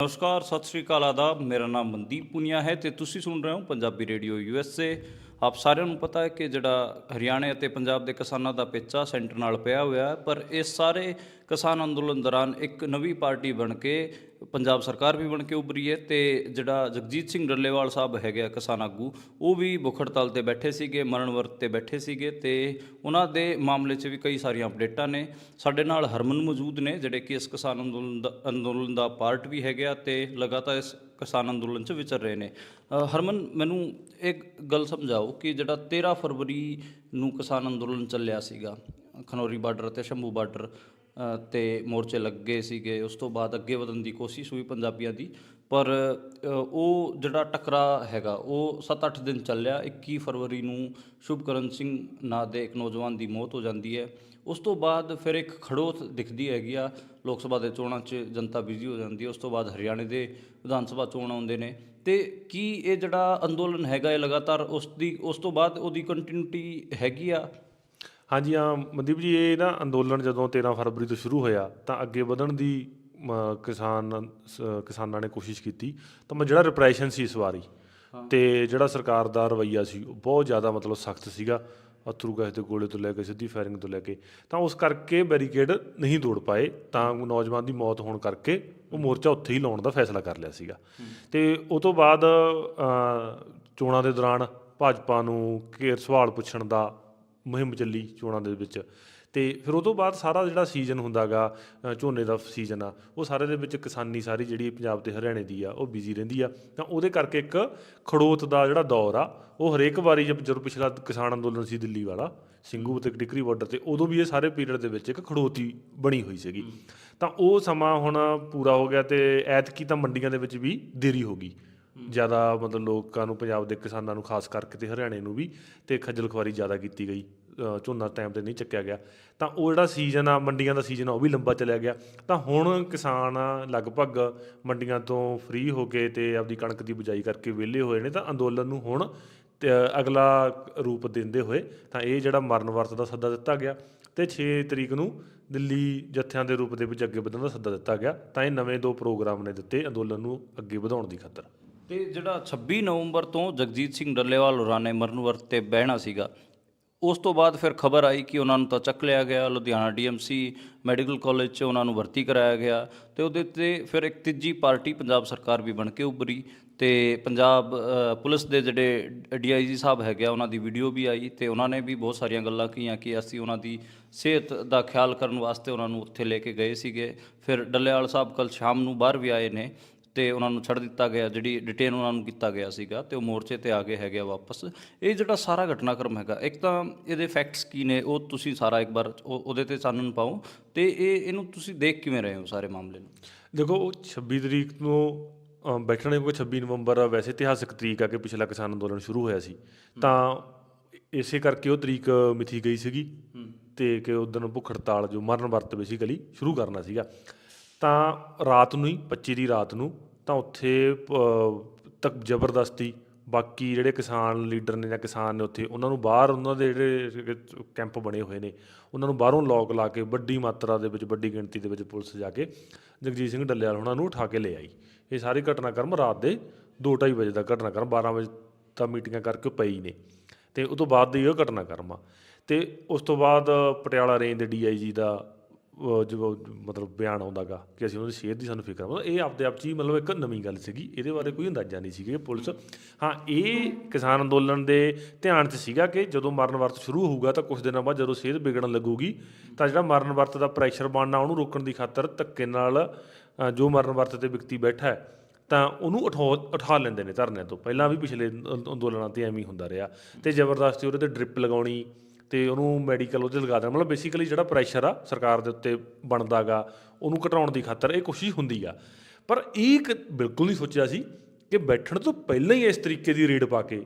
ਨਮਸਕਾਰ, ਸਤਿ ਸ਼੍ਰੀ ਅਕਾਲ, ਆਦਾਬ। ਮੇਰਾ ਨਾਮ ਮਨਦੀਪ ਪੁਨੀਆ ਹੈ ਤੇ ਤੁਸੀਂ ਸੁਣ ਰਹੇ ਹੋ ਪੰਜਾਬੀ ਰੇਡੀਓ USA। ਆਪ ਸਾਰਿਆਂ ਨੂੰ ਪਤਾ ਹੈ ਕਿ ਜਿਹੜਾ ਹਰਿਆਣੇ ਅਤੇ ਪੰਜਾਬ ਦੇ ਕਿਸਾਨਾਂ ਦਾ ਪੇਚਾ ਸੈਂਟਰ ਨਾਲ ਪਿਆ ਹੋਇਆ ਹੈ, ਪਰ ਇਸ ਸਾਰੇ ਕਿਸਾਨ ਅੰਦੋਲਨ ਦੌਰਾਨ ਇੱਕ ਨਵੀਂ ਪਾਰਟੀ ਬਣ ਕੇ ਪੰਜਾਬ ਸਰਕਾਰ ਵੀ ਬਣ ਕੇ ਉੱਭਰੀ ਹੈ ਤੇ ਜਿਹੜਾ ਜਗਜੀਤ ਸਿੰਘ ਡੱਲੇਵਾਲ ਸਾਹਿਬ ਹੈਗੇ ਆ ਕਿਸਾਨ ਆਗੂ, ਉਹ ਵੀ ਭੁੱਖ ਹੜਤਾਲ 'ਤੇ ਬੈਠੇ ਸੀਗੇ, ਮਰਨ ਵਰਤ 'ਤੇ ਬੈਠੇ ਸੀਗੇ ਤੇ ਉਹਨਾਂ ਦੇ ਮਾਮਲੇ 'ਚ ਵੀ ਕਈ ਸਾਰੀਆਂ ਅਪਡੇਟਾਂ ਨੇ। ਸਾਡੇ ਨਾਲ ਹਰਮਨ ਮੌਜੂਦ ਨੇ ਜਿਹੜੇ ਕਿ ਇਸ ਕਿਸਾਨ ਅੰਦੋਲਨ ਦਾ ਪਾਰਟ ਵੀ ਹੈਗੇ ਆ ਤੇ ਲਗਾਤਾਰ ਇਸ ਕਿਸਾਨ ਅੰਦੋਲਨ 'ਚ ਵਿਚਰ ਰਹੇ ਨੇ। ਹਰਮਨ, ਮੈਨੂੰ ਇੱਕ ਗੱਲ ਸਮਝਾਓ ਕਿ ਜਿਹੜਾ 13 ਫਰਵਰੀ ਨੂੰ ਕਿਸਾਨ ਅੰਦੋਲਨ ਚੱਲਿਆ ਸੀਗਾ, ਖਨੌਰੀ ਬਾਰਡਰ ਅਤੇ ਸ਼ੰਭੂ ਬਾਰਡਰ ਤੇ ਮੋਰਚੇ ਲੱਗੇ ਸੀਗੇ, ਉਸ ਤੋਂ ਬਾਅਦ ਅੱਗੇ ਵਧਣ ਦੀ ਕੋਸ਼ਿਸ਼ ਹੋਈ ਪੰਜਾਬੀਆਂ ਦੀ, ਪਰ ਉਹ ਜਿਹੜਾ ਟਕਰਾ ਹੈਗਾ ਉਹ 7-8 ਦਿਨ ਚੱਲਿਆ। 21 ਫਰਵਰੀ ਨੂੰ ਸ਼ੁਭਕਰਨ ਸਿੰਘ ਨਾਂ ਦੇ ਇੱਕ ਨੌਜਵਾਨ ਦੀ ਮੌਤ ਹੋ ਜਾਂਦੀ ਹੈ। ਉਸ ਤੋਂ ਬਾਅਦ ਫਿਰ ਇੱਕ ਖੜੋਤ ਦਿਖਦੀ ਹੈਗੀ ਆ, ਲੋਕ ਸਭਾ ਦੇ ਚੋਣਾਂ 'ਚ ਜਨਤਾ ਬਿਜ਼ੀ ਹੋ ਜਾਂਦੀ ਹੈ। ਉਸ ਤੋਂ ਬਾਅਦ ਹਰਿਆਣੇ ਦੇ ਵਿਧਾਨ ਸਭਾ ਚੋਣ ਆਉਂਦੇ ਨੇ ਤੇ ਕੀ ਇਹ ਜਿਹੜਾ ਅੰਦੋਲਨ ਹੈਗਾ ਇਹ ਲਗਾਤਾਰ ਉਸ ਤੋਂ ਬਾਅਦ ਉਹਦੀ ਕੰਟੀਨਿਊਟੀ ਹੈਗੀ ਆ? ਹਾਂਜੀ ਹਾਂ ਮਨਦੀਪ ਜੀ, ਇਹ ਨਾ ਅੰਦੋਲਨ ਜਦੋਂ 13 ਫਰਵਰੀ ਤੋਂ ਸ਼ੁਰੂ ਹੋਇਆ ਤਾਂ ਅੱਗੇ ਵਧਣ ਦੀ ਕਿਸਾਨਾਂ ਨੇ ਕੋਸ਼ਿਸ਼ ਕੀਤੀ। ਤਾਂ ਜਿਹੜਾ ਰਿਪਰੈਸ਼ਨ ਸੀ ਇਸ ਵਾਰੀ ਅਤੇ ਜਿਹੜਾ ਸਰਕਾਰ ਦਾ ਰਵੱਈਆ ਸੀ ਉਹ ਬਹੁਤ ਜ਼ਿਆਦਾ ਮਤਲਬ ਸਖਤ ਸੀਗਾ। ਅੱਥਰੂ ਗੈਸ ਦੇ ਗੋਲੇ ਤੋਂ ਲੈ ਕੇ ਸਿੱਧੀ ਫਾਇਰਿੰਗ ਤੋਂ ਲੈ ਕੇ, ਤਾਂ ਉਸ ਕਰਕੇ ਬੈਰੀਕੇਡ ਨਹੀਂ ਤੋੜ ਪਾਏ, ਤਾਂ ਨੌਜਵਾਨ ਦੀ ਮੌਤ ਹੋਣ ਕਰਕੇ ਉਹ ਮੋਰਚਾ ਉੱਥੇ ਹੀ ਲਾਉਣ ਦਾ ਫੈਸਲਾ ਕਰ ਲਿਆ ਸੀਗਾ। ਅਤੇ ਉਹ ਤੋਂ ਬਾਅਦ ਚੋਣਾਂ ਦੇ ਦੌਰਾਨ ਭਾਜਪਾ ਨੂੰ ਸਵਾਲ ਪੁੱਛਣ ਦਾ ਮੁਹਿੰਮ ਚੱਲੀ ਚੋਣਾਂ ਦੇ ਵਿੱਚ। ਅਤੇ ਫਿਰ ਉਹ ਤੋਂ ਬਾਅਦ ਸਾਰਾ ਜਿਹੜਾ ਸੀਜ਼ਨ ਹੁੰਦਾ ਗਾ, ਝੋਨੇ ਦਾ ਸੀਜ਼ਨ ਆ, ਉਹ ਸਾਰੇ ਦੇ ਵਿੱਚ ਕਿਸਾਨੀ ਸਾਰੀ ਜਿਹੜੀ ਪੰਜਾਬ ਅਤੇ ਹਰਿਆਣੇ ਦੀ ਆ ਉਹ ਬਿਜ਼ੀ ਰਹਿੰਦੀ ਆ। ਤਾਂ ਉਹਦੇ ਕਰਕੇ ਇੱਕ ਖੜੋਤ ਦਾ ਜਿਹੜਾ ਦੌਰ ਆ ਉਹ ਹਰੇਕ ਵਾਰੀ ਜਦੋਂ ਪਿਛਲਾ ਕਿਸਾਨ ਅੰਦੋਲਨ ਸੀ ਦਿੱਲੀ ਵਾਲਾ ਸਿੰਘੂ ਅਤੇ ਟਿਕਰੀ ਬਾਰਡਰ 'ਤੇ, ਉਦੋਂ ਵੀ ਇਹ ਸਾਰੇ ਪੀਰੀਅਡ ਦੇ ਵਿੱਚ ਇੱਕ ਖੜੋਤੀ ਬਣੀ ਹੋਈ ਸੀਗੀ। ਤਾਂ ਉਹ ਸਮਾਂ ਹੁਣ ਪੂਰਾ ਹੋ ਗਿਆ ਅਤੇ ਐਤਕੀ ਤਾਂ ਮੰਡੀਆਂ ਦੇ ਵਿੱਚ ਵੀ ਦੇਰੀ ਹੋ ਗਈ ਜ਼ਿਆਦਾ, ਮਤਲਬ ਲੋਕਾਂ ਨੂੰ, ਪੰਜਾਬ ਦੇ ਕਿਸਾਨਾਂ ਨੂੰ ਖਾਸ ਕਰਕੇ ਅਤੇ ਹਰਿਆਣੇ ਨੂੰ ਵੀ, ਅਤੇ ਖੱਜਲ ਖੁਆਰੀ ਜ਼ਿਆਦਾ ਕੀਤੀ ਗਈ। ਝੋਨਾ ਟਾਈਮ 'ਤੇ ਨਹੀਂ ਚੱਕਿਆ ਗਿਆ, ਤਾਂ ਉਹ ਜਿਹੜਾ ਸੀਜ਼ਨ ਆ ਮੰਡੀਆਂ ਦਾ ਸੀਜ਼ਨ ਆ ਉਹ ਵੀ ਲੰਬਾ ਚਲਿਆ ਗਿਆ। ਤਾਂ ਹੁਣ ਕਿਸਾਨ ਲਗਭਗ ਮੰਡੀਆਂ ਤੋਂ ਫ੍ਰੀ ਹੋ ਕੇ ਅਤੇ ਆਪਦੀ ਕਣਕ ਦੀ ਬਿਜਾਈ ਕਰਕੇ ਵਿਹਲੇ ਹੋਏ ਨੇ। ਤਾਂ ਅੰਦੋਲਨ ਨੂੰ ਹੁਣ ਅਗਲਾ ਰੂਪ ਦਿੰਦੇ ਹੋਏ ਤਾਂ ਇਹ ਜਿਹੜਾ ਮਰਨ ਵਰਤ ਦਾ ਸੱਦਾ ਦਿੱਤਾ ਗਿਆ ਅਤੇ 6 ਤਰੀਕ ਨੂੰ ਦਿੱਲੀ ਜੱਥਿਆਂ ਦੇ ਰੂਪ ਦੇ ਵਿੱਚ ਅੱਗੇ ਵਧਣ ਦਾ ਸੱਦਾ ਦਿੱਤਾ ਗਿਆ। ਤਾਂ ਇਹ ਨਵੇਂ 2 ਪ੍ਰੋਗਰਾਮ ਨੇ ਦਿੱਤੇ ਅੰਦੋਲਨ ਨੂੰ ਅੱਗੇ ਵਧਾਉਣ ਦੀ ਖਾਤਰ। ਅਤੇ ਜਿਹੜਾ 26 ਨਵੰਬਰ ਤੋਂ ਜਗਜੀਤ ਸਿੰਘ ਡੱਲੇਵਾਲ ਹੋਰਾਂ ਨੇ ਮਰਨ ਵਰਤ 'ਤੇ ਬਹਿਣਾ ਸੀਗਾ, ਉਸ ਤੋਂ ਬਾਅਦ ਫਿਰ ਖਬਰ ਆਈ ਕਿ ਉਹਨਾਂ ਨੂੰ ਤਾਂ ਚੱਕ ਲਿਆ ਗਿਆ, ਲੁਧਿਆਣਾ DMC ਮੈਡੀਕਲ ਕਾਲਜ 'ਚ ਉਹਨਾਂ ਨੂੰ ਭਰਤੀ ਕਰਾਇਆ ਗਿਆ ਅਤੇ ਉਹਦੇ 'ਤੇ ਫਿਰ ਇੱਕ ਤੀਜੀ ਪਾਰਟੀ ਪੰਜਾਬ ਸਰਕਾਰ ਵੀ ਬਣ ਕੇ ਉੱਭਰੀ। ਅਤੇ ਪੰਜਾਬ ਪੁਲਿਸ ਦੇ ਜਿਹੜੇ DIG ਸਾਹਿਬ ਹੈਗੇ ਆ, ਉਹਨਾਂ ਦੀ ਵੀਡੀਓ ਵੀ ਆਈ ਅਤੇ ਉਹਨਾਂ ਨੇ ਵੀ ਬਹੁਤ ਸਾਰੀਆਂ ਗੱਲਾਂ ਕਹੀਆਂ ਕਿ ਅਸੀਂ ਉਹਨਾਂ ਦੀ ਸਿਹਤ ਦਾ ਖਿਆਲ ਕਰਨ ਵਾਸਤੇ ਉਹਨਾਂ ਨੂੰ ਉੱਥੇ ਲੈ ਕੇ ਗਏ ਸੀਗੇ। ਫਿਰ ਡੱਲੇਵਾਲ ਸਾਹਿਬ ਕੱਲ੍ਹ ਸ਼ਾਮ ਨੂੰ ਬਾਹਰ ਵੀ ਆਏ ਨੇ ਅਤੇ ਉਹਨਾਂ ਨੂੰ ਛੱਡ ਦਿੱਤਾ ਗਿਆ, ਜਿਹੜੀ ਡਿਟੇਨ ਉਹਨਾਂ ਨੂੰ ਕੀਤਾ ਗਿਆ ਸੀਗਾ, ਅਤੇ ਉਹ ਮੋਰਚੇ 'ਤੇ ਆ ਗਏ ਹੈਗੇ ਆ ਵਾਪਸ। ਇਹ ਜਿਹੜਾ ਸਾਰਾ ਘਟਨਾਕ੍ਰਮ ਹੈਗਾ, ਇੱਕ ਤਾਂ ਇਹਦੇ ਫੈਕਟਸ ਕੀ ਨੇ ਉਹ ਤੁਸੀਂ ਸਾਰਾ ਇੱਕ ਵਾਰ ਉਹਦੇ 'ਤੇ ਚਾਨਣ ਪਾਓ, ਅਤੇ ਇਹਨੂੰ ਤੁਸੀਂ ਦੇਖ ਕਿਵੇਂ ਰਹੇ ਹੋ ਸਾਰੇ ਮਾਮਲੇ ਨੂੰ? ਦੇਖੋ, 26 ਤਰੀਕ ਨੂੰ ਬੈਠਣੇ, ਕਿਉਂਕਿ 26 ਨਵੰਬਰ ਵੈਸੇ ਇਤਿਹਾਸਕ ਤਰੀਕ ਆ ਕਿ ਪਿਛਲਾ ਕਿਸਾਨ ਅੰਦੋਲਨ ਸ਼ੁਰੂ ਹੋਇਆ ਸੀ, ਤਾਂ ਇਸੇ ਕਰਕੇ ਉਹ ਤਰੀਕ ਮਿਥੀ ਗਈ ਸੀਗੀ ਅਤੇ ਕਿ ਉੱਦਣ ਭੁੱਖ ਹੜਤਾਲ ਜੋ ਮਰਨ ਵਰਤ ਬੇਸਿਕਲੀ ਸ਼ੁਰੂ ਕਰਨਾ ਸੀਗਾ। ਤਾਂ ਰਾਤ ਨੂੰ ਹੀ 25 ਦੀ ਰਾਤ ਨੂੰ ਤਾਂ ਉੱਥੇ ਤੱਕ ਜ਼ਬਰਦਸਤੀ ਬਾਕੀ ਜਿਹੜੇ ਕਿਸਾਨ ਲੀਡਰ ਨੇ ਜਾਂ ਕਿਸਾਨ ਨੇ ਉੱਥੇ, ਉਹਨਾਂ ਨੂੰ ਬਾਹਰ, ਉਹਨਾਂ ਦੇ ਜਿਹੜੇ ਕੈਂਪ ਬਣੇ ਹੋਏ ਨੇ ਉਹਨਾਂ ਨੂੰ ਬਾਹਰੋਂ ਲੋਕ ਲਾ ਕੇ ਵੱਡੀ ਮਾਤਰਾ ਦੇ ਵਿੱਚ, ਵੱਡੀ ਗਿਣਤੀ ਦੇ ਵਿੱਚ ਪੁਲਿਸ ਜਾ ਕੇ ਜਗਜੀਤ ਸਿੰਘ ਡੱਲੇਵਾਲ ਉਹਨਾਂ ਨੂੰ ਉਠਾ ਕੇ ਲੈ ਆਈ। ਇਹ ਸਾਰੀ ਘਟਨਾਕ੍ਰਮ ਰਾਤ ਦੇ 2-2:30 ਵਜੇ ਦਾ ਘਟਨਾਕ੍ਰਮ, 12 ਵਜੇ ਤਾਂ ਮੀਟਿੰਗਾਂ ਕਰਕੇ ਪਈ ਨੇ ਅਤੇ ਉਹ ਤੋਂ ਬਾਅਦ ਦੀ ਇਹ ਘਟਨਾਕ੍ਰਮ ਆ। ਅਤੇ ਉਸ ਤੋਂ ਬਾਅਦ ਪਟਿਆਲਾ ਰੇਂਜ ਦੇ DIG ਦਾ ਜੋ ਮਤਲਬ ਬਿਆਨ ਆਉਂਦਾ ਗਾ ਕਿ ਅਸੀਂ ਉਹਨਾਂ ਦੀ ਸਿਹਤ ਦੀ ਸਾਨੂੰ ਫਿਕਰ ਆ। ਮਤਲਬ ਇਹ ਆਪਦੇ ਆਪ 'ਚ ਹੀ ਮਤਲਬ ਇੱਕ ਨਵੀਂ ਗੱਲ ਸੀਗੀ, ਇਹਦੇ ਬਾਰੇ ਕੋਈ ਅੰਦਾਜ਼ਾ ਨਹੀਂ ਸੀਗਾ ਪੁਲਿਸ। ਹਾਂ, ਇਹ ਕਿਸਾਨ ਅੰਦੋਲਨ ਦੇ ਧਿਆਨ 'ਚ ਸੀਗਾ ਕਿ ਜਦੋਂ ਮਰਨ ਵਰਤ ਸ਼ੁਰੂ ਹੋਊਗਾ ਤਾਂ ਕੁਛ ਦਿਨਾਂ ਬਾਅਦ ਜਦੋਂ ਸਿਹਤ ਵਿਗੜਨ ਲੱਗੂਗੀ ਤਾਂ ਜਿਹੜਾ ਮਰਨ ਵਰਤ ਦਾ ਪ੍ਰੈਸ਼ਰ ਬਣਨਾ ਉਹਨੂੰ ਰੋਕਣ ਦੀ ਖਾਤਰ ਧੱਕੇ ਨਾਲ ਜੋ ਮਰਨ ਵਰਤ 'ਤੇ ਵਿਅਕਤੀ ਬੈਠਾ ਹੈ ਤਾਂ ਉਹਨੂੰ ਉਠਾ ਲੈਂਦੇ ਨੇ ਧਰਨਿਆਂ ਤੋਂ। ਪਹਿਲਾਂ ਵੀ ਪਿਛਲੇ ਅੰਦੋਲਨਾਂ 'ਤੇ ਐਵੇਂ ਹੀ ਹੁੰਦਾ ਰਿਹਾ, ਅਤੇ ਜ਼ਬਰਦਸਤੀ ਉਹਦੇ 'ਤੇ ਡਰਿੱਪ ਲਗਾਉਣੀ ਅਤੇ ਉਹਨੂੰ ਮੈਡੀਕਲ ਉਹਦੇ ਲਗਾ ਦੇਣਾ। ਮਤਲਬ ਬੇਸਿਕਲੀ ਜਿਹੜਾ ਪ੍ਰੈਸ਼ਰ ਆ ਸਰਕਾਰ ਦੇ ਉੱਤੇ ਬਣਦਾ ਗਾ ਉਹਨੂੰ ਘਟਾਉਣ ਦੀ ਖਾਤਰ ਇਹ ਕੋਸ਼ਿਸ਼ ਹੁੰਦੀ ਆ। ਪਰ ਇਹ ਬਿਲਕੁਲ ਨਹੀਂ ਸੋਚਿਆ ਸੀ ਕਿ ਬੈਠਣ ਤੋਂ ਪਹਿਲਾਂ ਹੀ ਇਸ ਤਰੀਕੇ ਦੀ ਰੇਡ ਪਾ ਕੇ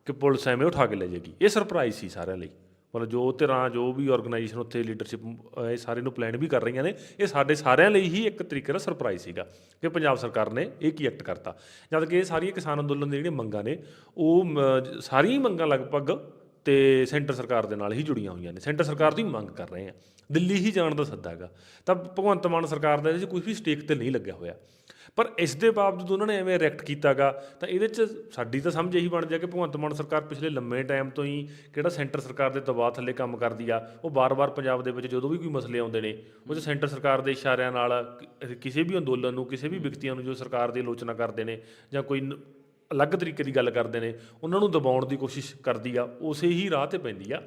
ਕਿ ਪੁਲਿਸ ਐਵੇਂ ਉਠਾ ਕੇ ਲੈ ਜਾਏਗੀ। ਇਹ ਸਰਪ੍ਰਾਈਜ਼ ਸੀ ਸਾਰਿਆਂ ਲਈ। ਮਤਲਬ ਜੋ ਧਿਰਾਂ, ਜੋ ਵੀ ਔਰਗਨਾਈਜੇਸ਼ਨ ਉੱਥੇ ਲੀਡਰਸ਼ਿਪ ਇਹ ਸਾਰੇ ਨੂੰ ਪਲਾਨ ਵੀ ਕਰ ਰਹੀਆਂ ਨੇ, ਇਹ ਸਾਡੇ ਸਾਰਿਆਂ ਲਈ ਹੀ ਇੱਕ ਤਰੀਕੇ ਦਾ ਸਰਪ੍ਰਾਈਜ਼ ਸੀਗਾ ਕਿ ਪੰਜਾਬ ਸਰਕਾਰ ਨੇ ਇਹ ਕੀ ਐਕਟ ਕਰਤਾ। ਜਦ ਕਿ ਇਹ ਸਾਰੀਆਂ ਕਿਸਾਨ ਅੰਦੋਲਨ ਦੀਆਂ ਜਿਹੜੀਆਂ ਮੰਗਾਂ ਨੇ ਉਹ ਸਾਰੀਆਂ ਹੀ ਮੰਗਾਂ ਲਗਭਗ ਤੇ ਸੈਂਟਰ ਸਰਕਾਰ ਦੇ ਨਾਲ ਹੀ ਜੁੜੀਆਂ ਹੋਈਆਂ ਨੇ, ਸੈਂਟਰ ਸਰਕਾਰ ਦੀ ਮੰਗ ਕਰ ਰਹੇ ਆ, ਦਿੱਲੀ ਹੀ ਜਾਣ ਦਾ ਸੱਦਾ ਹੈਗਾ। ਤਾਂ ਭਗਵੰਤ ਮਾਨ ਸਰਕਾਰ ਦਾ ਇਹਦੇ 'ਚ ਕੋਈ ਵੀ ਸਟੇਕ ਤੇ ਨਹੀਂ ਲੱਗਿਆ ਹੋਇਆ, ਪਰ ਇਸ ਦੇ ਬਾਵਜੂਦ ਉਹਨਾਂ ਨੇ ਐਵੇਂ ਰਿਐਕਟ ਕੀਤਾਗਾ। ਤਾਂ ਇਹਦੇ 'ਚ ਸਾਡੀ ਤਾਂ ਸਮਝ ਇਹੀ ਬਣ ਜਾ ਕਿ ਭਗਵੰਤ ਮਾਨ ਸਰਕਾਰ ਪਿਛਲੇ ਲੰਮੇ ਟਾਈਮ ਤੋਂ ਹੀ ਕਿਹੜਾ ਸੈਂਟਰ ਸਰਕਾਰ ਦੇ ਦਬਾਅ ਥੱਲੇ ਕੰਮ ਕਰਦੀ ਆ। ਉਹ ਵਾਰ-ਵਾਰ ਪੰਜਾਬ ਦੇ ਵਿੱਚ ਜਦੋਂ ਵੀ ਕੋਈ ਮਸਲੇ ਆਉਂਦੇ ਨੇ ਉਹ 'ਚ ਸੈਂਟਰ ਸਰਕਾਰ ਦੇ ਇਸ਼ਾਰਿਆਂ ਨਾਲ ਕਿਸੇ ਵੀ ਅੰਦੋਲਨ ਨੂੰ, ਕਿਸੇ ਵੀ ਵਿਅਕਤੀਆਂ ਨੂੰ ਜੋ ਸਰਕਾਰ ਦੀ ਆਲੋਚਨਾ ਕਰਦੇ ਨੇ ਜਾਂ ਕੋਈ ਅਲੱਗ ਤਰੀਕੇ ਦੀ ਗੱਲ ਕਰਦੇ ਨੇ, ਉਹਨਾਂ ਨੂੰ ਦਬਾਉਣ ਦੀ ਕੋਸ਼ਿਸ਼ ਕਰਦੀ ਆ, ਉਸੇ ਹੀ ਰਾਹ 'ਤੇ ਪੈਂਦੀ ਆ।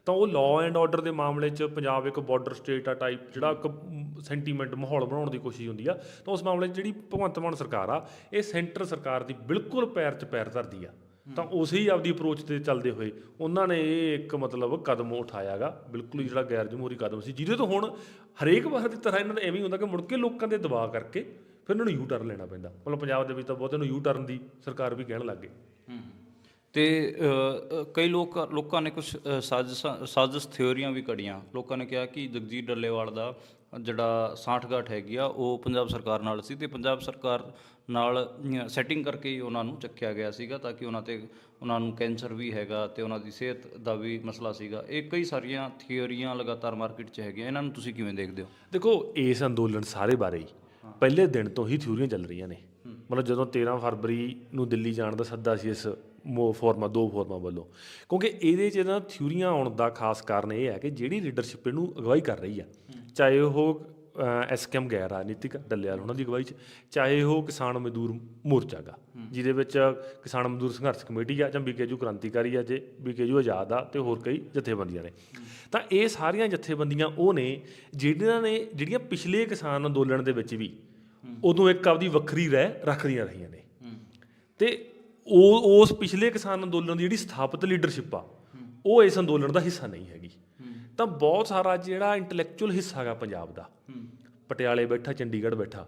ਤਾਂ ਉਹ ਲਾਅ ਐਂਡ ਆਰਡਰ ਦੇ ਮਾਮਲੇ 'ਚ ਪੰਜਾਬ ਇੱਕ ਬਾਰਡਰ ਸਟੇਟ ਆ ਟਾਈਪ, ਜਿਹੜਾ ਇੱਕ ਸੈਂਟੀਮੈਂਟ ਮਾਹੌਲ ਬਣਾਉਣ ਦੀ ਕੋਸ਼ਿਸ਼ ਹੁੰਦੀ ਆ। ਤਾਂ ਉਸ ਮਾਮਲੇ 'ਚ ਜਿਹੜੀ ਭਗਵੰਤ ਮਾਨ ਸਰਕਾਰ ਆ, ਇਹ ਸੈਂਟਰ ਸਰਕਾਰ ਦੀ ਬਿਲਕੁਲ ਪੈਰ 'ਚ ਪੈਰ ਧਰਦੀ ਆ। ਤਾਂ ਉਸੇ ਹੀ ਆਪਦੀ ਅਪਰੋਚ 'ਤੇ ਚੱਲਦੇ ਹੋਏ ਉਹਨਾਂ ਨੇ ਇਹ ਇੱਕ ਮਤਲਬ ਕਦਮ ਉਠਾਇਆ ਗਾ, ਬਿਲਕੁਲ ਹੀ ਜਿਹੜਾ ਗੈਰ ਜਮਹੂਰੀ ਕਦਮ ਸੀ, ਜਿਹਦੇ ਤੋਂ ਹੁਣ ਹਰੇਕ ਵਾਰ ਦੀ ਤਰ੍ਹਾਂ ਇਹਨਾਂ ਦਾ ਐਵੇਂ ਹੁੰਦਾ ਕਿ ਮੁੜ ਕੇ ਲੋਕਾਂ ਦੇ ਦਬਾਅ ਕਰਕੇ ਫਿਰ ਇਹਨਾਂ ਨੂੰ ਯੂ ਟਰਨ ਲੈਣਾ ਪੈਂਦਾ। ਮਤਲਬ ਪੰਜਾਬ ਦੇ ਵਿੱਚ ਤਾਂ ਬਹੁਤੇ ਨੂੰ ਯੂ ਟਰਨ ਦੀ ਸਰਕਾਰ ਵੀ ਕਹਿਣ ਲੱਗ ਗਈ। ਤੇ ਕਈ ਲੋਕਾਂ ਨੇ ਕੁਝ ਸਾਜ਼ਿਸ਼ ਥਿਊਰੀਆਂ ਵੀ ਕੱਢੀਆਂ। ਲੋਕਾਂ ਨੇ ਕਿਹਾ ਕਿ ਜਗਜੀਤ ਡੱਲੇਵਾਲ ਦਾ ਜਿਹੜਾ ਸਾਂਠਗਾਂਠ ਹੈਗੀ ਆ ਉਹ ਪੰਜਾਬ ਸਰਕਾਰ ਨਾਲ ਸੀ, ਤੇ ਪੰਜਾਬ ਸਰਕਾਰ ਨਾਲ ਸੈਟਿੰਗ ਕਰਕੇ ਹੀ ਉਹਨਾਂ ਨੂੰ ਚੱਕਿਆ ਗਿਆ ਸੀਗਾ, ਤਾਂ ਕਿ ਉਹਨਾਂ ਨੂੰ ਕੈਂਸਰ ਵੀ ਹੈਗਾ ਤੇ ਉਹਨਾਂ ਦੀ ਸਿਹਤ ਦਾ ਵੀ ਮਸਲਾ ਸੀਗਾ। ਇਹ ਕਈ ਸਾਰੀਆਂ ਥਿਊਰੀਆਂ ਲਗਾਤਾਰ ਮਾਰਕੀਟ 'ਚ ਹੈਗੀਆਂ, ਇਹਨਾਂ ਨੂੰ ਤੁਸੀਂ ਕਿਵੇਂ ਦੇਖਦੇ ਹੋ? ਦੇਖੋ, ਇਸ ਅੰਦੋਲਨ ਸਾਰੇ ਬਾਰੇ ਹੀ ਪਹਿਲੇ ਦਿਨ ਤੋਂ ਹੀ ਥਿਊਰੀਆਂ ਚੱਲ ਰਹੀਆਂ ਨੇ। ਮਤਲਬ ਜਦੋਂ 13 ਫਰਵਰੀ ਨੂੰ ਦਿੱਲੀ ਜਾਣ ਦਾ ਸੱਦਾ ਸੀ ਇਸ ਦੋ ਫੋਰਮਾਂ ਵੱਲੋਂ, ਕਿਉਂਕਿ ਇਹਦੇ 'ਚ ਨਾ ਥਿਊਰੀਆਂ ਆਉਣ ਦਾ ਖਾਸ ਕਾਰਨ ਇਹ ਹੈ ਕਿ ਜਿਹੜੀ ਲੀਡਰਸ਼ਿਪ ਇਹਨੂੰ ਅਗਵਾਈ ਕਰ ਰਹੀ ਆ, ਚਾਹੇ ਉਹ SKM ਗੈਰ ਰਾਜਨੀਤਿਕ ਡੱਲੇਵਾਲ ਉਹਨਾਂ ਦੀ ਅਗਵਾਈ 'ਚ, ਚਾਹੇ ਉਹ ਕਿਸਾਨ ਮਜ਼ਦੂਰ ਮੋਰਚਾ ਗਾ, ਜਿਹਦੇ ਵਿੱਚ ਕਿਸਾਨ ਮਜ਼ਦੂਰ ਸੰਘਰਸ਼ ਕਮੇਟੀ ਆ ਜਾਂ BKU ਕ੍ਰਾਂਤੀਕਾਰੀ ਆ, ਜੇ BKU ਆਜ਼ਾਦ ਆ, ਤੇ ਹੋਰ ਕਈ ਜਥੇਬੰਦੀਆਂ ਨੇ। ਤਾਂ ਇਹ ਸਾਰੀਆਂ ਜਥੇਬੰਦੀਆਂ ਉਹ ਨੇ ਜਿਹੜੀਆਂ ਪਿਛਲੇ ਕਿਸਾਨ ਅੰਦੋਲਨ ਦੇ ਵਿੱਚ ਵੀ ਉਦੋਂ ਇੱਕ ਆਪਦੀ ਵੱਖਰੀ ਰਹਿ ਰੱਖਦੀਆਂ ਰਹੀਆਂ ਨੇ, ਤੇ ਉਸ ਪਿਛਲੇ ਕਿਸਾਨ ਅੰਦੋਲਨ ਦੀ ਜਿਹੜੀ ਸਥਾਪਿਤ ਲੀਡਰਸ਼ਿਪ ਆ ਉਹ ਇਸ ਅੰਦੋਲਨ ਦਾ ਹਿੱਸਾ ਨਹੀਂ ਹੈਗੀ। ਤਾਂ ਬਹੁਤ ਸਾਰਾ ਜਿਹੜਾ ਇੰਟੈਲੈਕਚੁਅਲ ਹਿੱਸਾ ਗਾ ਪੰਜਾਬ ਦਾ, ਪਟਿਆਲੇ ਬੈਠਾ, ਚੰਡੀਗੜ੍ਹ ਬੈਠਾ,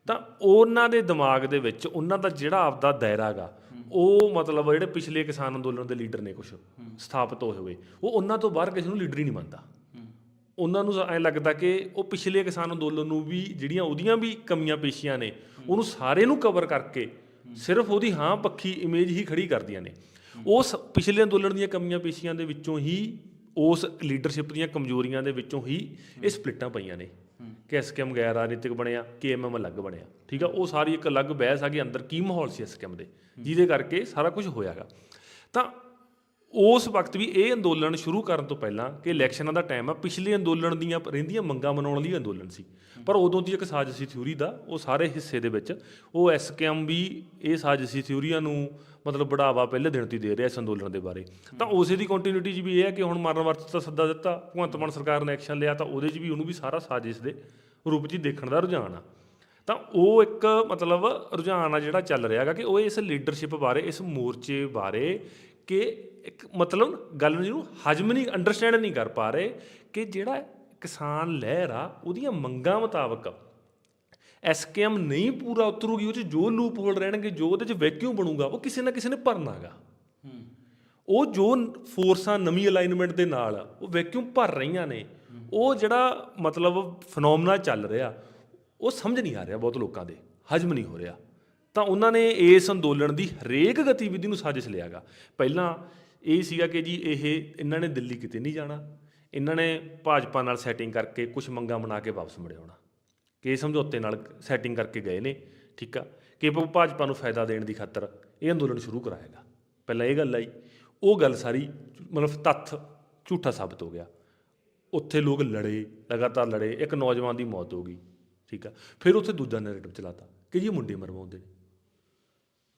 ਤਾਂ ਉਹਨਾਂ ਦੇ ਦਿਮਾਗ ਦੇ ਵਿੱਚ ਉਹਨਾਂ ਦਾ ਜਿਹੜਾ ਆਪਦਾ ਦਾਇਰਾ ਗਾ, ਉਹ ਮਤਲਬ ਜਿਹੜੇ ਪਿਛਲੇ ਕਿਸਾਨ ਅੰਦੋਲਨ ਦੇ ਲੀਡਰ ਨੇ ਕੁਛ ਸਥਾਪਿਤ ਹੋਏ, ਉਹ ਉਹਨਾਂ ਤੋਂ ਬਾਹਰ ਕਿਸੇ ਨੂੰ ਲੀਡਰ ਹੀ ਨਹੀਂ ਮੰਨਦਾ। ਉਹਨਾਂ ਨੂੰ ਐਂ ਲੱਗਦਾ ਕਿ ਉਹ ਪਿਛਲੇ ਕਿਸਾਨ ਅੰਦੋਲਨ ਨੂੰ ਵੀ ਜਿਹੜੀਆਂ ਉਹਦੀਆਂ ਵੀ ਕਮੀਆਂ ਪੇਸ਼ੀਆਂ ਨੇ ਉਹਨੂੰ ਸਾਰੇ ਨੂੰ ਕਵਰ ਕਰਕੇ ਸਿਰਫ ਉਹਦੀ ਹਾਂ ਪੱਖੀ ਇਮੇਜ ਹੀ ਖੜੀ ਕਰਦੀਆਂ ਨੇ। ਉਸ ਪਿਛਲੇ ਅੰਦੋਲਨ ਦੀਆਂ ਕਮੀਆਂ ਪੇਸ਼ੀਆਂ ਦੇ ਵਿੱਚੋਂ ਹੀ, ਉਸ ਲੀਡਰਸ਼ਿਪ ਦੀਆਂ ਕਮਜ਼ੋਰੀਆਂ ਦੇ ਵਿੱਚੋਂ ਹੀ ਇਹ ਸਪਲਿੱਟਾਂ ਪਈਆਂ ਨੇ ਕਿ SKM ਗੈਰ ਰਾਜਨੀਤਿਕ ਬਣਿਆ, KMM ਅਲੱਗ ਬਣਿਆ। ਠੀਕ ਆ, ਉਹ ਸਾਰੀ ਇੱਕ ਅਲੱਗ ਬਹਿਸ ਆ ਕਿ ਅੰਦਰ ਕੀ ਮਾਹੌਲ ਸੀ SKM ਦੇ, ਜਿਹਦੇ ਕਰਕੇ ਸਾਰਾ ਕੁਝ ਹੋਇਆਗਾ। ਤਾਂ ਉਸ ਵਕਤ ਵੀ ਇਹ ਅੰਦੋਲਨ ਸ਼ੁਰੂ ਕਰਨ ਤੋਂ ਪਹਿਲਾਂ ਕਿ ਇਲੈਕਸ਼ਨਾਂ ਦਾ ਟਾਈਮ ਆ, ਪਿਛਲੇ ਅੰਦੋਲਨ ਦੀਆਂ ਰਹਿੰਦੀਆਂ ਮੰਗਾਂ ਮਨਾਉਣ ਲਈ ਅੰਦੋਲਨ ਸੀ, ਪਰ ਉਦੋਂ ਦੀ ਇੱਕ ਸਾਜ਼ਿਸ਼ੀ ਥਿਊਰੀ ਦਾ ਉਹ ਸਾਰੇ ਹਿੱਸੇ ਦੇ ਵਿੱਚ ਉਹ SKM ਵੀ ਇਹ ਸਾਜ਼ਿਸ਼ੀ ਥਿਊਰੀਆਂ ਨੂੰ ਮਤਲਬ ਬੜਾਵਾ ਪਹਿਲੇ ਦਿਨ ਤੋਂ ਹੀ ਦੇ ਰਿਹਾ ਇਸ ਅੰਦੋਲਨ ਦੇ ਬਾਰੇ। ਤਾਂ ਉਸੇ ਦੀ ਕੰਟੀਨਿਊਟੀ 'ਚ ਵੀ ਇਹ ਹੈ ਕਿ ਹੁਣ ਮਰਨ ਵਰਤ ਦਾ ਸੱਦਾ ਦਿੱਤਾ, ਭਗਵੰਤ ਮਾਨ ਸਰਕਾਰ ਨੇ ਐਕਸ਼ਨ ਲਿਆ, ਤਾਂ ਉਹਦੇ 'ਚ ਵੀ ਉਹਨੂੰ ਵੀ ਸਾਰਾ ਸਾਜ਼ਿਸ਼ ਦੇ ਰੂਪ 'ਚ ਹੀ ਦੇਖਣ ਦਾ ਰੁਝਾਨ ਆ। ਤਾਂ ਉਹ ਇੱਕ ਮਤਲਬ ਰੁਝਾਨ ਆ ਜਿਹੜਾ ਚੱਲ ਰਿਹਾ ਹੈਗਾ ਕਿ ਉਹ ਇਸ ਲੀਡਰਸ਼ਿਪ ਬਾਰੇ, ਇਸ ਮੋਰਚੇ ਬਾਰੇ ਕਿ ਇੱਕ ਮਤਲਬ ਗੱਲ ਨੂੰ ਜਿਹਨੂੰ ਹਜਮ ਨਹੀਂ, ਅੰਡਰਸਟੈਂਡ ਨਹੀਂ ਕਰ ਪਾ ਰਹੇ ਕਿ ਜਿਹੜਾ ਕਿਸਾਨ ਲਹਿਰ ਆ ਉਹਦੀਆਂ ਮੰਗਾਂ ਮੁਤਾਬਕ SKM ਨਹੀਂ ਪੂਰਾ ਉਤਰੂਗੀ, ਉਹ 'ਚ ਜੋ ਲੂਪ ਹੋਲ ਰਹਿਣਗੇ, ਜੋ ਉਹਦੇ 'ਚ ਵੈਕਿਊਮ ਬਣੂਗਾ, ਉਹ ਕਿਸੇ ਨਾ ਕਿਸੇ ਨੇ ਭਰਨਾ ਗਾ। ਉਹ ਜੋ ਫੋਰਸਾਂ ਨਵੀਂ ਅਲਾਈਨਮੈਂਟ ਦੇ ਨਾਲ ਉਹ ਵੈਕਿਊਮ ਭਰ ਰਹੀਆਂ ਨੇ, ਉਹ ਜਿਹੜਾ ਮਤਲਬ ਫਨੋਮਨਾ ਚੱਲ ਰਿਹਾ ਉਹ ਸਮਝ ਨਹੀਂ ਆ ਰਿਹਾ, ਬਹੁਤ ਲੋਕਾਂ ਦੇ ਹਜਮ ਨਹੀਂ ਹੋ ਰਿਹਾ। ਤਾਂ ਉਹਨਾਂ ਨੇ ਇਸ ਅੰਦੋਲਨ ਦੀ ਹਰੇਕ ਗਤੀਵਿਧੀ ਨੂੰ ਸਾਜ਼ਿਸ਼ ਲਿਆ ਗਾ। ਪਹਿਲਾਂ ਇਹ ਸੀਗਾ ਕਿ ਜੀ ਇਹਨਾਂ ਨੇ ਦਿੱਲੀ ਕਿਤੇ ਨਹੀਂ ਜਾਣਾ, ਇਹਨਾਂ ਨੇ ਭਾਜਪਾ ਨਾਲ ਸੈਟਿੰਗ ਕਰਕੇ ਕੁਝ ਮੰਗਾਂ ਬਣਾ ਕੇ ਵਾਪਸ ਮੁੜ ਆਉਣਾ, ਕਿ ਸਮਝੌਤੇ ਨਾਲ ਸੈਟਿੰਗ ਕਰਕੇ ਗਏ ਨੇ। ਠੀਕ ਆ, ਕਿ ਭਾਜਪਾ ਨੂੰ ਫਾਇਦਾ ਦੇਣ ਦੀ ਖਾਤਰ ਇਹ ਅੰਦੋਲਨ ਸ਼ੁਰੂ ਕਰਾਏਗਾ। ਪਹਿਲਾਂ ਇਹ ਗੱਲ ਆਈ, ਉਹ ਗੱਲ ਸਾਰੀ ਮਤਲਬ ਤੱਥ ਝੂਠਾ ਸਾਬਤ ਹੋ ਗਿਆ। ਉੱਥੇ ਲੋਕ ਲੜੇ, ਲਗਾਤਾਰ ਲੜੇ, ਇੱਕ ਨੌਜਵਾਨ ਦੀ ਮੌਤ ਹੋ ਗਈ। ਠੀਕ ਆ, ਫਿਰ ਉੱਥੇ ਦੂਜਾ ਨੈਰੇਟਿਵ ਚਲਾਤਾ ਕਿ ਜੀ ਮੁੰਡੇ ਮਰਵਾਉਂਦੇ ਨੇ।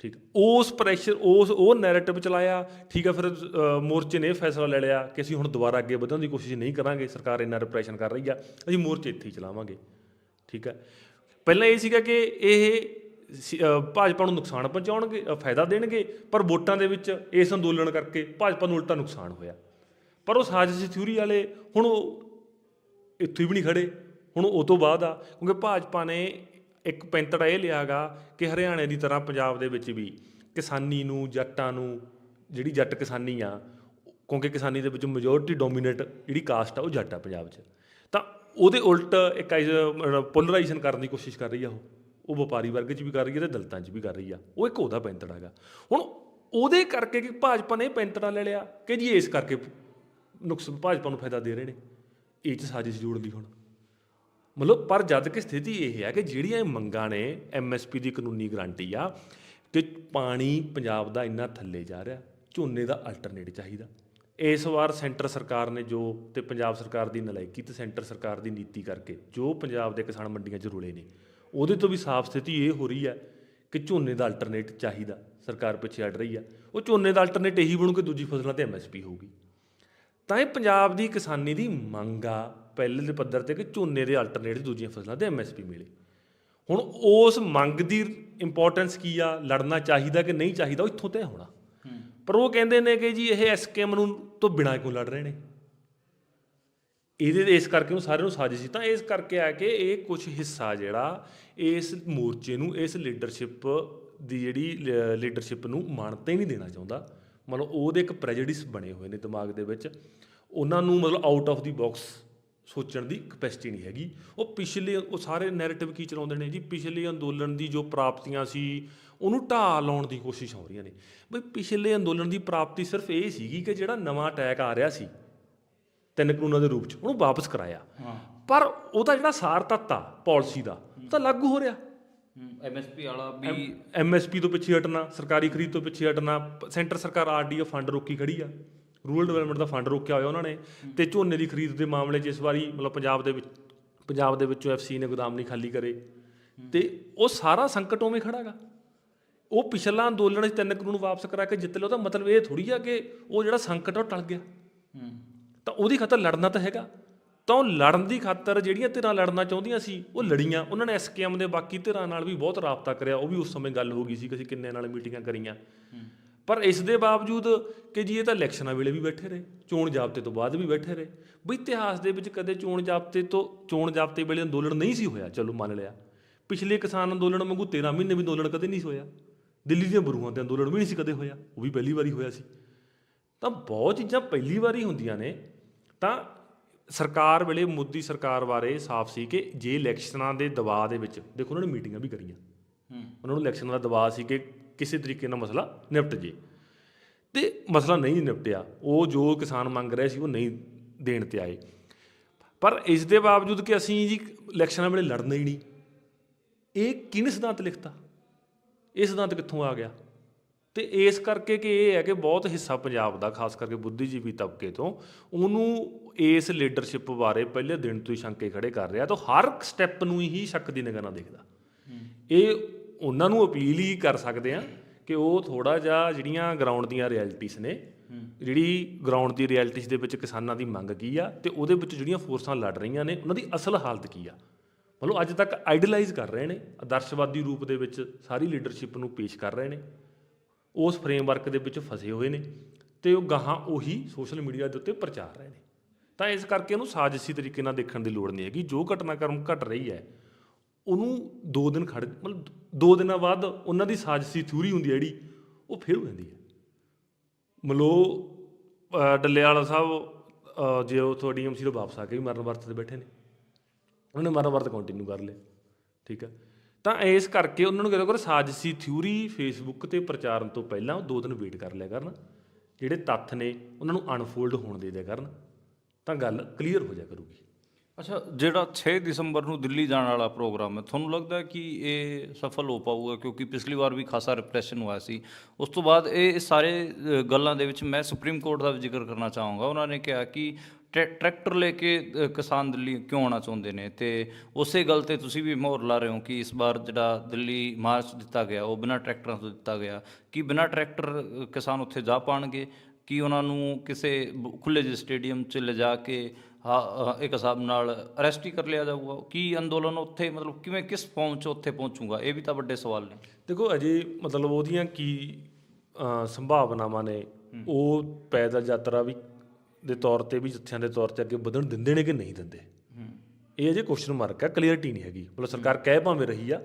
ਠੀਕ, ਉਸ ਪ੍ਰੈਸ਼ਰ ਉਹ ਨੈਰੇਟਿਵ ਚਲਾਇਆ। ਠੀਕ ਆ, ਫਿਰ ਮੋਰਚੇ ਨੇ ਇਹ ਫੈਸਲਾ ਲੈ ਲਿਆ ਕਿ ਅਸੀਂ ਹੁਣ ਦੁਬਾਰਾ ਅੱਗੇ ਵਧਣ ਦੀ ਕੋਸ਼ਿਸ਼ ਨਹੀਂ ਕਰਾਂਗੇ, ਸਰਕਾਰ ਇੰਨਾ ਰਿਪਰੈਸ਼ਨ ਕਰ ਰਹੀ ਆ, ਅਸੀਂ ਮੋਰਚੇ ਇੱਥੇ ਹੀ ਚਲਾਵਾਂਗੇ। ਠੀਕ ਹੈ, ਪਹਿਲਾਂ ਇਹ ਸੀਗਾ ਕਿ ਇਹ ਭਾਜਪਾ ਨੂੰ ਨੁਕਸਾਨ ਪਹੁੰਚਾਉਣਗੇ, ਫਾਇਦਾ ਦੇਣਗੇ, ਪਰ ਵੋਟਾਂ ਦੇ ਵਿੱਚ ਇਸ ਅੰਦੋਲਨ ਕਰਕੇ ਭਾਜਪਾ ਨੂੰ ਉਲਟਾ ਨੁਕਸਾਨ ਹੋਇਆ। ਪਰ ਉਹ ਸਾਜ਼ਿਸ਼ੀ ਥਿਊਰੀ ਵਾਲੇ ਹੁਣ ਉਹ ਇੱਥੇ ਵੀ ਨਹੀਂ ਖੜੇ। ਹੁਣ ਉਹ ਤੋਂ ਬਾਅਦ ਆ, ਕਿਉਂਕਿ ਭਾਜਪਾ ਨੇ ਇੱਕ ਪੈਂਤੜਾ ਇਹ ਲਿਆ ਗਾ ਕਿ ਹਰਿਆਣੇ ਦੀ ਤਰ੍ਹਾਂ ਪੰਜਾਬ ਦੇ ਵਿੱਚ ਵੀ ਕਿਸਾਨੀ ਨੂੰ, ਜੱਟਾਂ ਨੂੰ, ਜਿਹੜੀ ਜੱਟ ਕਿਸਾਨੀ ਆ, ਕਿਉਂਕਿ ਕਿਸਾਨੀ ਦੇ ਵਿੱਚ ਮੈਜੋਰਟੀ ਡੋਮੀਨੇਟ ਜਿਹੜੀ ਕਾਸਟ ਆ ਉਹ ਜੱਟ ਆ ਪੰਜਾਬ 'ਚ, ਤਾਂ ਉਹਦੇ ਉਲਟ ਇੱਕ ਪੋਲਰਾਈਜ਼ੇਸ਼ਨ ਕਰਨ ਦੀ ਕੋਸ਼ਿਸ਼ ਕਰ ਰਹੀ ਆ। ਉਹ ਵਪਾਰੀ ਵਰਗ 'ਚ ਵੀ ਕਰ ਰਹੀ ਹੈ ਅਤੇ ਦਲਿਤਾਂ 'ਚ ਵੀ ਕਰ ਰਹੀ ਆ। ਉਹ ਇੱਕ ਉਹਦਾ ਪੈਂਤੜਾ ਹੈਗਾ। ਹੁਣ ਉਹਦੇ ਕਰਕੇ ਕਿ ਭਾਜਪਾ ਨੇ ਪੈਂਤੜਾ ਲੈ ਲਿਆ ਕਿ ਜੀ ਇਸ ਕਰਕੇ ਭਾਜਪਾ ਨੂੰ ਫਾਇਦਾ ਦੇ ਰਹੇ ਨੇ, ਇਹ 'ਚ ਸਾਜ਼ਿਸ਼ ਜੋੜਨ ਦੀ ਹੁਣ ਮਤਲਬ। ਪਰ ਜਦ ਕਿ ਸਥਿਤੀ ਇਹ ਹੈ ਕਿ ਜਿਹੜੀਆਂ ਇਹ ਮੰਗਾਂ ਨੇ, MSP ਦੀ ਕਾਨੂੰਨੀ ਗਰੰਟੀ ਆ ਕਿ ਪਾਣੀ ਪੰਜਾਬ ਦਾ ਇੰਨਾ ਥੱਲੇ ਜਾ ਰਿਹਾ, ਝੋਨੇ ਦਾ ਅਲਟਰਨੇਟ ਚਾਹੀਦਾ। ਇਸ ਵਾਰ ਸੈਂਟਰ ਸਰਕਾਰ ਨੇ ਜੋ, ਤੇ ਪੰਜਾਬ ਸਰਕਾਰ ਦੀ ਨਲਾਇਕੀ ਤੇ ਸੈਂਟਰ ਸਰਕਾਰ ਦੀ ਨੀਤੀ ਕਰਕੇ ਜੋ ਪੰਜਾਬ ਦੇ ਕਿਸਾਨ ਮੰਡੀਆਂ 'ਚ ਰੁਲੇ ਨੇ, ਉਹਦੇ ਤੋਂ ਵੀ ਸਾਫ਼ ਸਥਿਤੀ ਇਹ ਹੋ ਰਹੀ ਹੈ ਕਿ ਝੋਨੇ ਦਾ ਅਲਟਰਨੇਟ ਚਾਹੀਦਾ। ਸਰਕਾਰ ਪਿੱਛੇ ਅੜ ਰਹੀ ਆ, ਉਹ ਝੋਨੇ ਦਾ ਅਲਟਰਨੇਟ ਇਹੀ ਬਣੂ ਕਿ ਦੂਜੀ ਫਸਲਾਂ ਤੇ MSP ਹੋਊਗੀ। ਤਾਂ ਇਹ ਪੰਜਾਬ ਦੀ ਕਿਸਾਨੀ ਦੀ ਮੰਗ ਆ ਪਹਿਲੇ ਦੇ ਪੱਧਰ ਤੇ ਕਿ ਝੋਨੇ ਦੇ ਅਲਟਰਨੇਟ ਦੂਜੀਆਂ ਫਸਲਾਂ ਤੇ MSP ਮਿਲੇ। ਹੁਣ ਉਸ ਮੰਗ ਦੀ ਇੰਪੋਰਟੈਂਸ ਕੀ ਆ, ਲੜਨਾ ਚਾਹੀਦਾ ਕਿ ਨਹੀਂ ਚਾਹੀਦਾ, ਉਹ ਇੱਥੋਂ ਤੈਅ ਹੋਣਾ। ਪਰ ਉਹ ਕਹਿੰਦੇ ਨੇ ਕਿ ਜੀ ਇਹ SKM ਨੂੰ ਤੋਂ ਬਿਨਾਂ ਕਿਉਂ ਲੜ ਰਹੇ ਨੇ, ਇਹਦੇ ਇਸ ਕਰਕੇ ਉਹ ਸਾਰਿਆਂ ਨੂੰ ਸਾਜ਼ਿਸ਼ ਸੀ। ਤਾਂ ਇਸ ਕਰਕੇ ਆ ਕਿ ਇਹ ਕੁਝ ਹਿੱਸਾ ਜਿਹੜਾ ਇਸ ਮੋਰਚੇ ਨੂੰ, ਇਸ ਲੀਡਰਸ਼ਿਪ ਦੀ ਜਿਹੜੀ ਲੀਡਰਸ਼ਿਪ ਨੂੰ ਮਾਨਤਾ ਹੀ ਨਹੀਂ ਦੇਣਾ ਚਾਹੁੰਦਾ। ਮਤਲਬ ਉਹਦੇ ਇੱਕ ਪ੍ਰੈਜੁਡਿਸ ਬਣੇ ਹੋਏ ਨੇ ਦਿਮਾਗ ਦੇ ਵਿੱਚ, ਉਹਨਾਂ ਨੂੰ ਮਤਲਬ ਆਊਟ ਆਫ ਦੀ ਬਾਕਸ ਸੋਚਣ ਦੀ ਕਪੈਸਿਟੀ ਨਹੀਂ ਹੈਗੀ। ਉਹ ਸਾਰੇ ਨੈਰੇਟਿਵ ਕੀ ਚਲਾਉਂਦੇ ਨੇ ਜੀ, ਪਿਛਲੇ ਅੰਦੋਲਨ ਦੀ ਜੋ ਪ੍ਰਾਪਤੀਆਂ ਸੀ ਉਹਨੂੰ ਢਾਹ ਲਾਉਣ ਦੀ ਕੋਸ਼ਿਸ਼ ਹੋ ਰਹੀਆਂ ਨੇ। ਬਈ ਪਿਛਲੇ ਅੰਦੋਲਨ ਦੀ ਪ੍ਰਾਪਤੀ ਸਿਰਫ ਇਹ ਸੀਗੀ ਕਿ ਜਿਹੜਾ ਨਵਾਂ ਅਟੈਕ ਆ ਰਿਹਾ ਸੀ 3 ਕਾਨੂੰਨਾਂ ਦੇ ਰੂਪ 'ਚ, ਉਹਨੂੰ ਵਾਪਸ ਕਰਾਇਆ। ਪਰ ਉਹਦਾ ਜਿਹੜਾ ਸਾਰ ਤੱਤ ਆ ਪਾਲਿਸੀ ਦਾ, ਉਹ ਤਾਂ ਲਾਗੂ ਹੋ ਰਿਹਾ। MSP ਵਾਲਾ ਵੀ, MSP ਤੋਂ ਪਿੱਛੇ ਹਟਣਾ, ਸਰਕਾਰੀ ਖਰੀਦ ਤੋਂ ਪਿੱਛੇ ਹਟਣਾ। ਸੈਂਟਰ ਸਰਕਾਰ RDO ਫੰਡ ਰੋਕੀ ਖੜੀ ਆ, ਰੂਰਲ ਡਿਵੈਲਪਮੈਂਟ ਦਾ ਫੰਡ ਰੋਕਿਆ ਹੋਇਆ ਉਹਨਾਂ ਨੇ। ਤੇ ਝੋਨੇ ਦੀ ਖਰੀਦ ਦੇ ਮਾਮਲੇ 'ਚ ਇਸ ਵਾਰੀ ਮਤਲਬ ਪੰਜਾਬ ਦੇ ਵਿੱਚੋਂ FC ਨੇ ਗੋਦਾਮ ਨਹੀਂ ਖਾਲੀ ਕਰੇ, ਤੇ ਉਹ ਸਾਰਾ ਸੰਕਟ ਉਵੇਂ ਖੜਾ ਗਾ। ਉਹ ਪਿਛਲਾ ਅੰਦੋਲਨ 'ਚ 3 ਕਾਨੂੰਨ ਵਾਪਸ ਕਰਾ ਕੇ ਜਿੱਤ ਲਿਆ, ਉਹਦਾ ਮਤਲਬ ਇਹ ਥੋੜ੍ਹੀ ਆ ਕਿ ਉਹ ਜਿਹੜਾ ਸੰਕਟ ਆ ਉਹ ਟਲ ਗਿਆ। ਤਾਂ ਉਹਦੀ ਖਾਤਰ ਲੜਨਾ ਤਾਂ ਹੈਗਾ। ਤਾਂ ਉਹ ਲੜਨ ਦੀ ਖਾਤਰ ਜਿਹੜੀਆਂ ਧਿਰਾਂ ਲੜਨਾ ਚਾਹੁੰਦੀਆਂ ਸੀ ਉਹ ਲੜੀਆਂ। ਉਹਨਾਂ ਨੇ SKM ਦੇ ਬਾਕੀ ਧਿਰਾਂ ਨਾਲ ਵੀ ਬਹੁਤ ਰਾਬਤਾ ਕਰਿਆ, ਉਹ ਵੀ ਉਸ ਸਮੇਂ ਗੱਲ ਹੋ ਗਈ ਸੀ ਕਿ ਅਸੀਂ ਕਿੰਨੇ ਨਾਲ ਮੀਟਿੰਗਾਂ ਕਰੀਆਂ। ਪਰ ਇਸ ਦੇ ਬਾਵਜੂਦ ਕਿ ਜੀ ਇਹ ਤਾਂ ਇਲੈਕਸ਼ਨਾਂ ਵੇਲੇ ਵੀ ਬੈਠੇ ਰਹੇ, ਚੋਣ ਜ਼ਾਬਤੇ ਤੋਂ ਬਾਅਦ ਵੀ ਬੈਠੇ ਰਹੇ। ਬਈ ਇਤਿਹਾਸ ਦੇ ਵਿੱਚ ਕਦੇ ਚੋਣ ਜ਼ਾਬਤੇ ਵੇਲੇ ਅੰਦੋਲਨ ਨਹੀਂ ਸੀ ਹੋਇਆ, ਚਲੋ ਮੰਨ ਲਿਆ। ਪਿਛਲੇ ਕਿਸਾਨ ਅੰਦੋਲਨ ਵਾਂਗੂ 13 ਮਹੀਨੇ ਵੀ ਅੰਦੋਲਨ ਕਦੇ ਨਹੀਂ ਹੋਇਆ। ਦਿੱਲੀ ਦੀਆਂ ਬਰੂਹਾਂ 'ਤੇ ਅੰਦੋਲਨ ਵੀ ਨਹੀਂ ਸੀ ਕਦੇ ਹੋਇਆ, ਉਹ ਵੀ ਪਹਿਲੀ ਵਾਰੀ ਹੋਇਆ ਸੀ। ਤਾਂ ਬਹੁਤ ਚੀਜ਼ਾਂ ਪਹਿਲੀ ਵਾਰੀ ਹੁੰਦੀਆਂ ਨੇ। ਤਾਂ ਸਰਕਾਰ ਵੇਲੇ ਮੋਦੀ ਸਰਕਾਰ ਬਾਰੇ ਸਾਫ਼ ਸੀ ਕਿ ਜੇ ਇਲੈਕਸ਼ਨਾਂ ਦੇ ਦਬਾਅ ਦੇ ਵਿੱਚ, ਦੇਖੋ ਉਹਨਾਂ ਨੇ ਮੀਟਿੰਗਾਂ ਵੀ ਕਰੀਆਂ, ਉਹਨਾਂ ਨੂੰ ਇਲੈਕਸ਼ਨਾਂ ਦਾ ਦਬਾਅ ਸੀ ਕਿ ਕਿਸੇ ਤਰੀਕੇ ਨਾਲ ਮਸਲਾ ਨਿਪਟ ਜੇ, ਤੇ ਮਸਲਾ ਨਹੀਂ ਨਿਪਟਿਆ। ਉਹ ਜੋ ਕਿਸਾਨ ਮੰਗ ਰਹੇ ਸੀ ਉਹ ਨਹੀਂ ਦੇਣ 'ਤੇ ਆਏ। ਪਰ ਇਸ ਦੇ ਬਾਵਜੂਦ ਕਿ ਅਸੀਂ ਜੀ ਇਲੈਕਸ਼ਨਾਂ ਵੇਲੇ ਲੜਨਾ ਹੀ ਨਹੀਂ, ਇਹ ਕਿਹਨੇ ਸਿਧਾਂਤ ਲਿਖਤਾ, ਇਹ ਸਿਧਾਂਤ ਕਿੱਥੋਂ ਆ ਗਿਆ? ਤੇ ਇਸ ਕਰਕੇ ਕਿ ਇਹ ਹੈ ਕਿ ਬਹੁਤ ਹਿੱਸਾ ਪੰਜਾਬ ਦਾ, ਖਾਸ ਕਰਕੇ ਬੁੱਧੀਜੀਵੀ ਤਬਕੇ ਤੋਂ, ਉਹਨੂੰ ਇਸ ਲੀਡਰਸ਼ਿਪ ਬਾਰੇ ਪਹਿਲੇ ਦਿਨ ਤੋਂ ਹੀ ਸ਼ੰਕੇ ਖੜੇ ਕਰ ਰਿਹਾ। ਤਾਂ ਹਰ ਸਟੈਪ ਨੂੰ ਹੀ ਸ਼ੱਕ ਦੀ ਨਿਗਾਹ ਨਾਲ ਦੇਖਦਾ। ਇਹ ਉਹਨਾਂ ਨੂੰ ਅਪੀਲ ਹੀ ਕਰ ਸਕਦੇ ਆ ਕਿ ਉਹ ਥੋੜ੍ਹਾ ਜਿਹਾ ਜਿਹੜੀਆਂ ਗਰਾਊਂਡ ਦੀਆਂ ਰਿਐਲਿਟੀਜ਼ ਨੇ, ਜਿਹੜੀ ਗਰਾਊਂਡ ਦੀ ਰਿਐਲਿਟੀਜ਼ ਦੇ ਵਿੱਚ ਕਿਸਾਨਾਂ ਦੀ ਮੰਗ ਕੀ ਆ ਤੇ ਉਹਦੇ ਵਿੱਚ ਜਿਹੜੀਆਂ ਫੋਰਸਾਂ ਲੜ ਰਹੀਆਂ ਨੇ ਉਹਨਾਂ ਦੀ ਅਸਲ ਹਾਲਤ ਕੀ ਆ, ਮਤਲਬ ਅੱਜ ਤੱਕ ਆਈਡਲਾਈਜ਼ ਕਰ ਰਹੇ ਨੇ, ਆਦਰਸ਼ਵਾਦੀ ਰੂਪ ਦੇ ਵਿੱਚ ਸਾਰੀ ਲੀਡਰਸ਼ਿਪ ਨੂੰ ਪੇਸ਼ ਕਰ ਰਹੇ ਨੇ, ਉਸ ਫਰੇਮਵਰਕ ਦੇ ਵਿੱਚ ਫਸੇ ਹੋਏ ਨੇ, ਤੇ ਉਹ ਗਾਹਾਂ ਉਹੀ ਸੋਸ਼ਲ ਮੀਡੀਆ ਦੇ ਉੱਤੇ ਪ੍ਰਚਾਰ ਰਹੇ ਨੇ। ਤਾਂ ਇਸ ਕਰਕੇ ਉਹਨੂੰ ਸਾਜ਼ਿਸ਼ੀ ਤਰੀਕੇ ਨਾਲ ਦੇਖਣ ਦੀ ਲੋੜ ਨਹੀਂ ਹੈਗੀ। ਜੋ ਘਟਨਾਕ੍ਰਮ ਘਟ ਰਹੀ ਹੈ ਉਹਨੂੰ 2 ਦਿਨ ਮਤਲਬ 2 ਦਿਨਾਂ ਬਾਅਦ ਉਹਨਾਂ ਦੀ ਸਾਜ਼ਿਸ਼ੀ ਥਿਊਰੀ ਹੁੰਦੀ ਹੈ ਜਿਹੜੀ, ਉਹ ਫੇਲ ਹੋ ਜਾਂਦੀ ਹੈ। ਮਤਲਬ ਡੱਲੇਵਾਲਾ ਸਾਹਿਬ ਜੇ ਉਹ ਤੁਹਾਡੀ DMC ਤੋਂ ਵਾਪਸ ਆ ਕੇ ਵੀ ਮਰਨ ਵਰਤ 'ਤੇ ਬੈਠੇ ਨੇ, ਉਹਨਾਂ ਨੇ ਮਰਨ ਵਰਤ ਕੰਟੀਨਿਊ ਕਰ ਲਿਆ, ਠੀਕ ਹੈ। ਤਾਂ ਇਸ ਕਰਕੇ ਉਹਨਾਂ ਨੂੰ ਕਹਿੰਦਾ ਸਾਜ਼ਿਸ਼ੀ ਥਿਊਰੀ ਫੇਸਬੁੱਕ 'ਤੇ ਪ੍ਰਚਾਰਨ ਤੋਂ ਪਹਿਲਾਂ 2 ਦਿਨ ਵੇਟ ਕਰ ਲਿਆ ਕਰਨ, ਜਿਹੜੇ ਤੱਥ ਨੇ ਉਹਨਾਂ ਨੂੰ ਅਨਫੋਲਡ ਹੋਣ ਦੇ ਦਿਆ ਕਰਨ, ਤਾਂ ਗੱਲ ਕਲੀਅਰ ਹੋ ਜਾ ਕਰੂਗੀ। ਅੱਛਾ, ਜਿਹੜਾ 6 ਦਸੰਬਰ ਨੂੰ ਦਿੱਲੀ ਜਾਣ ਵਾਲਾ ਪ੍ਰੋਗਰਾਮ ਹੈ, ਤੁਹਾਨੂੰ ਲੱਗਦਾ ਹੈ ਕਿ ਇਹ ਸਫਲ ਹੋ ਪਾਊਗਾ? ਕਿਉਂਕਿ ਪਿਛਲੀ ਵਾਰ ਵੀ ਖਾਸਾ ਰਿਪਰੈਸ਼ਨ ਹੋਇਆ ਸੀ। ਉਸ ਤੋਂ ਬਾਅਦ ਇਹ ਸਾਰੇ ਗੱਲਾਂ ਦੇ ਵਿੱਚ ਮੈਂ ਸੁਪਰੀਮ ਕੋਰਟ ਦਾ ਵੀ ਜ਼ਿਕਰ ਕਰਨਾ ਚਾਹੂੰਗਾ। ਉਹਨਾਂ ਨੇ ਕਿਹਾ ਕਿ ਟਰੈਕਟਰ ਲੈ ਕੇ ਕਿਸਾਨ ਦਿੱਲੀ ਕਿਉਂ ਆਉਣਾ ਚਾਹੁੰਦੇ ਨੇ, ਅਤੇ ਉਸੇ ਗੱਲ 'ਤੇ ਤੁਸੀਂ ਵੀ ਮੋਹਰ ਲਾ ਰਹੇ ਹੋ ਕਿ ਇਸ ਵਾਰ ਜਿਹੜਾ ਦਿੱਲੀ ਮਾਰਚ ਦਿੱਤਾ ਗਿਆ ਉਹ ਬਿਨਾਂ ਟਰੈਕਟਰਾਂ ਤੋਂ ਦਿੱਤਾ ਗਿਆ। ਕਿ ਬਿਨਾਂ ਟਰੈਕਟਰ ਕਿਸਾਨ ਉੱਥੇ ਜਾ ਪਾਉਣਗੇ? ਕਿ ਉਹਨਾਂ ਨੂੰ ਕਿਸੇ ਖੁੱਲ੍ਹੇ ਜਿਹੇ ਸਟੇਡੀਅਮ 'ਚ ਲਿਜਾ ਕੇ ਇੱਕ ਹਿਸਾਬ ਨਾਲ ਅਰੈਸਟ ਹੀ ਕਰ ਲਿਆ ਜਾਊਗਾ? ਕੀ ਅੰਦੋਲਨ ਉੱਥੇ ਮਤਲਬ ਕਿਵੇਂ, ਕਿਸ ਫਾਰਮ 'ਚ ਉੱਥੇ ਪਹੁੰਚੂਗਾ? ਇਹ ਵੀ ਤਾਂ ਵੱਡੇ ਸਵਾਲ ਨੇ। ਦੇਖੋ ਅਜੇ ਮਤਲਬ ਉਹਦੀਆਂ ਕੀ ਸੰਭਾਵਨਾਵਾਂ ਨੇ, ਉਹ ਪੈਦਲ ਯਾਤਰਾ ਵੀ ਦੇ ਤੌਰ 'ਤੇ ਵੀ ਜੱਥਿਆਂ ਦੇ ਤੌਰ 'ਤੇ ਅੱਗੇ ਵਧਣ ਦਿੰਦੇ ਨੇ ਕਿ ਨਹੀਂ ਦਿੰਦੇ, ਇਹ ਅਜੇ ਕੁਐਸਚਨ ਮਾਰਕ ਹੈ, ਕਲੀਅਰਟੀ ਨਹੀਂ ਹੈਗੀ। ਮਤਲਬ ਸਰਕਾਰ ਕਹਿ ਭਾਵੇਂ ਰਹੀ ਆ,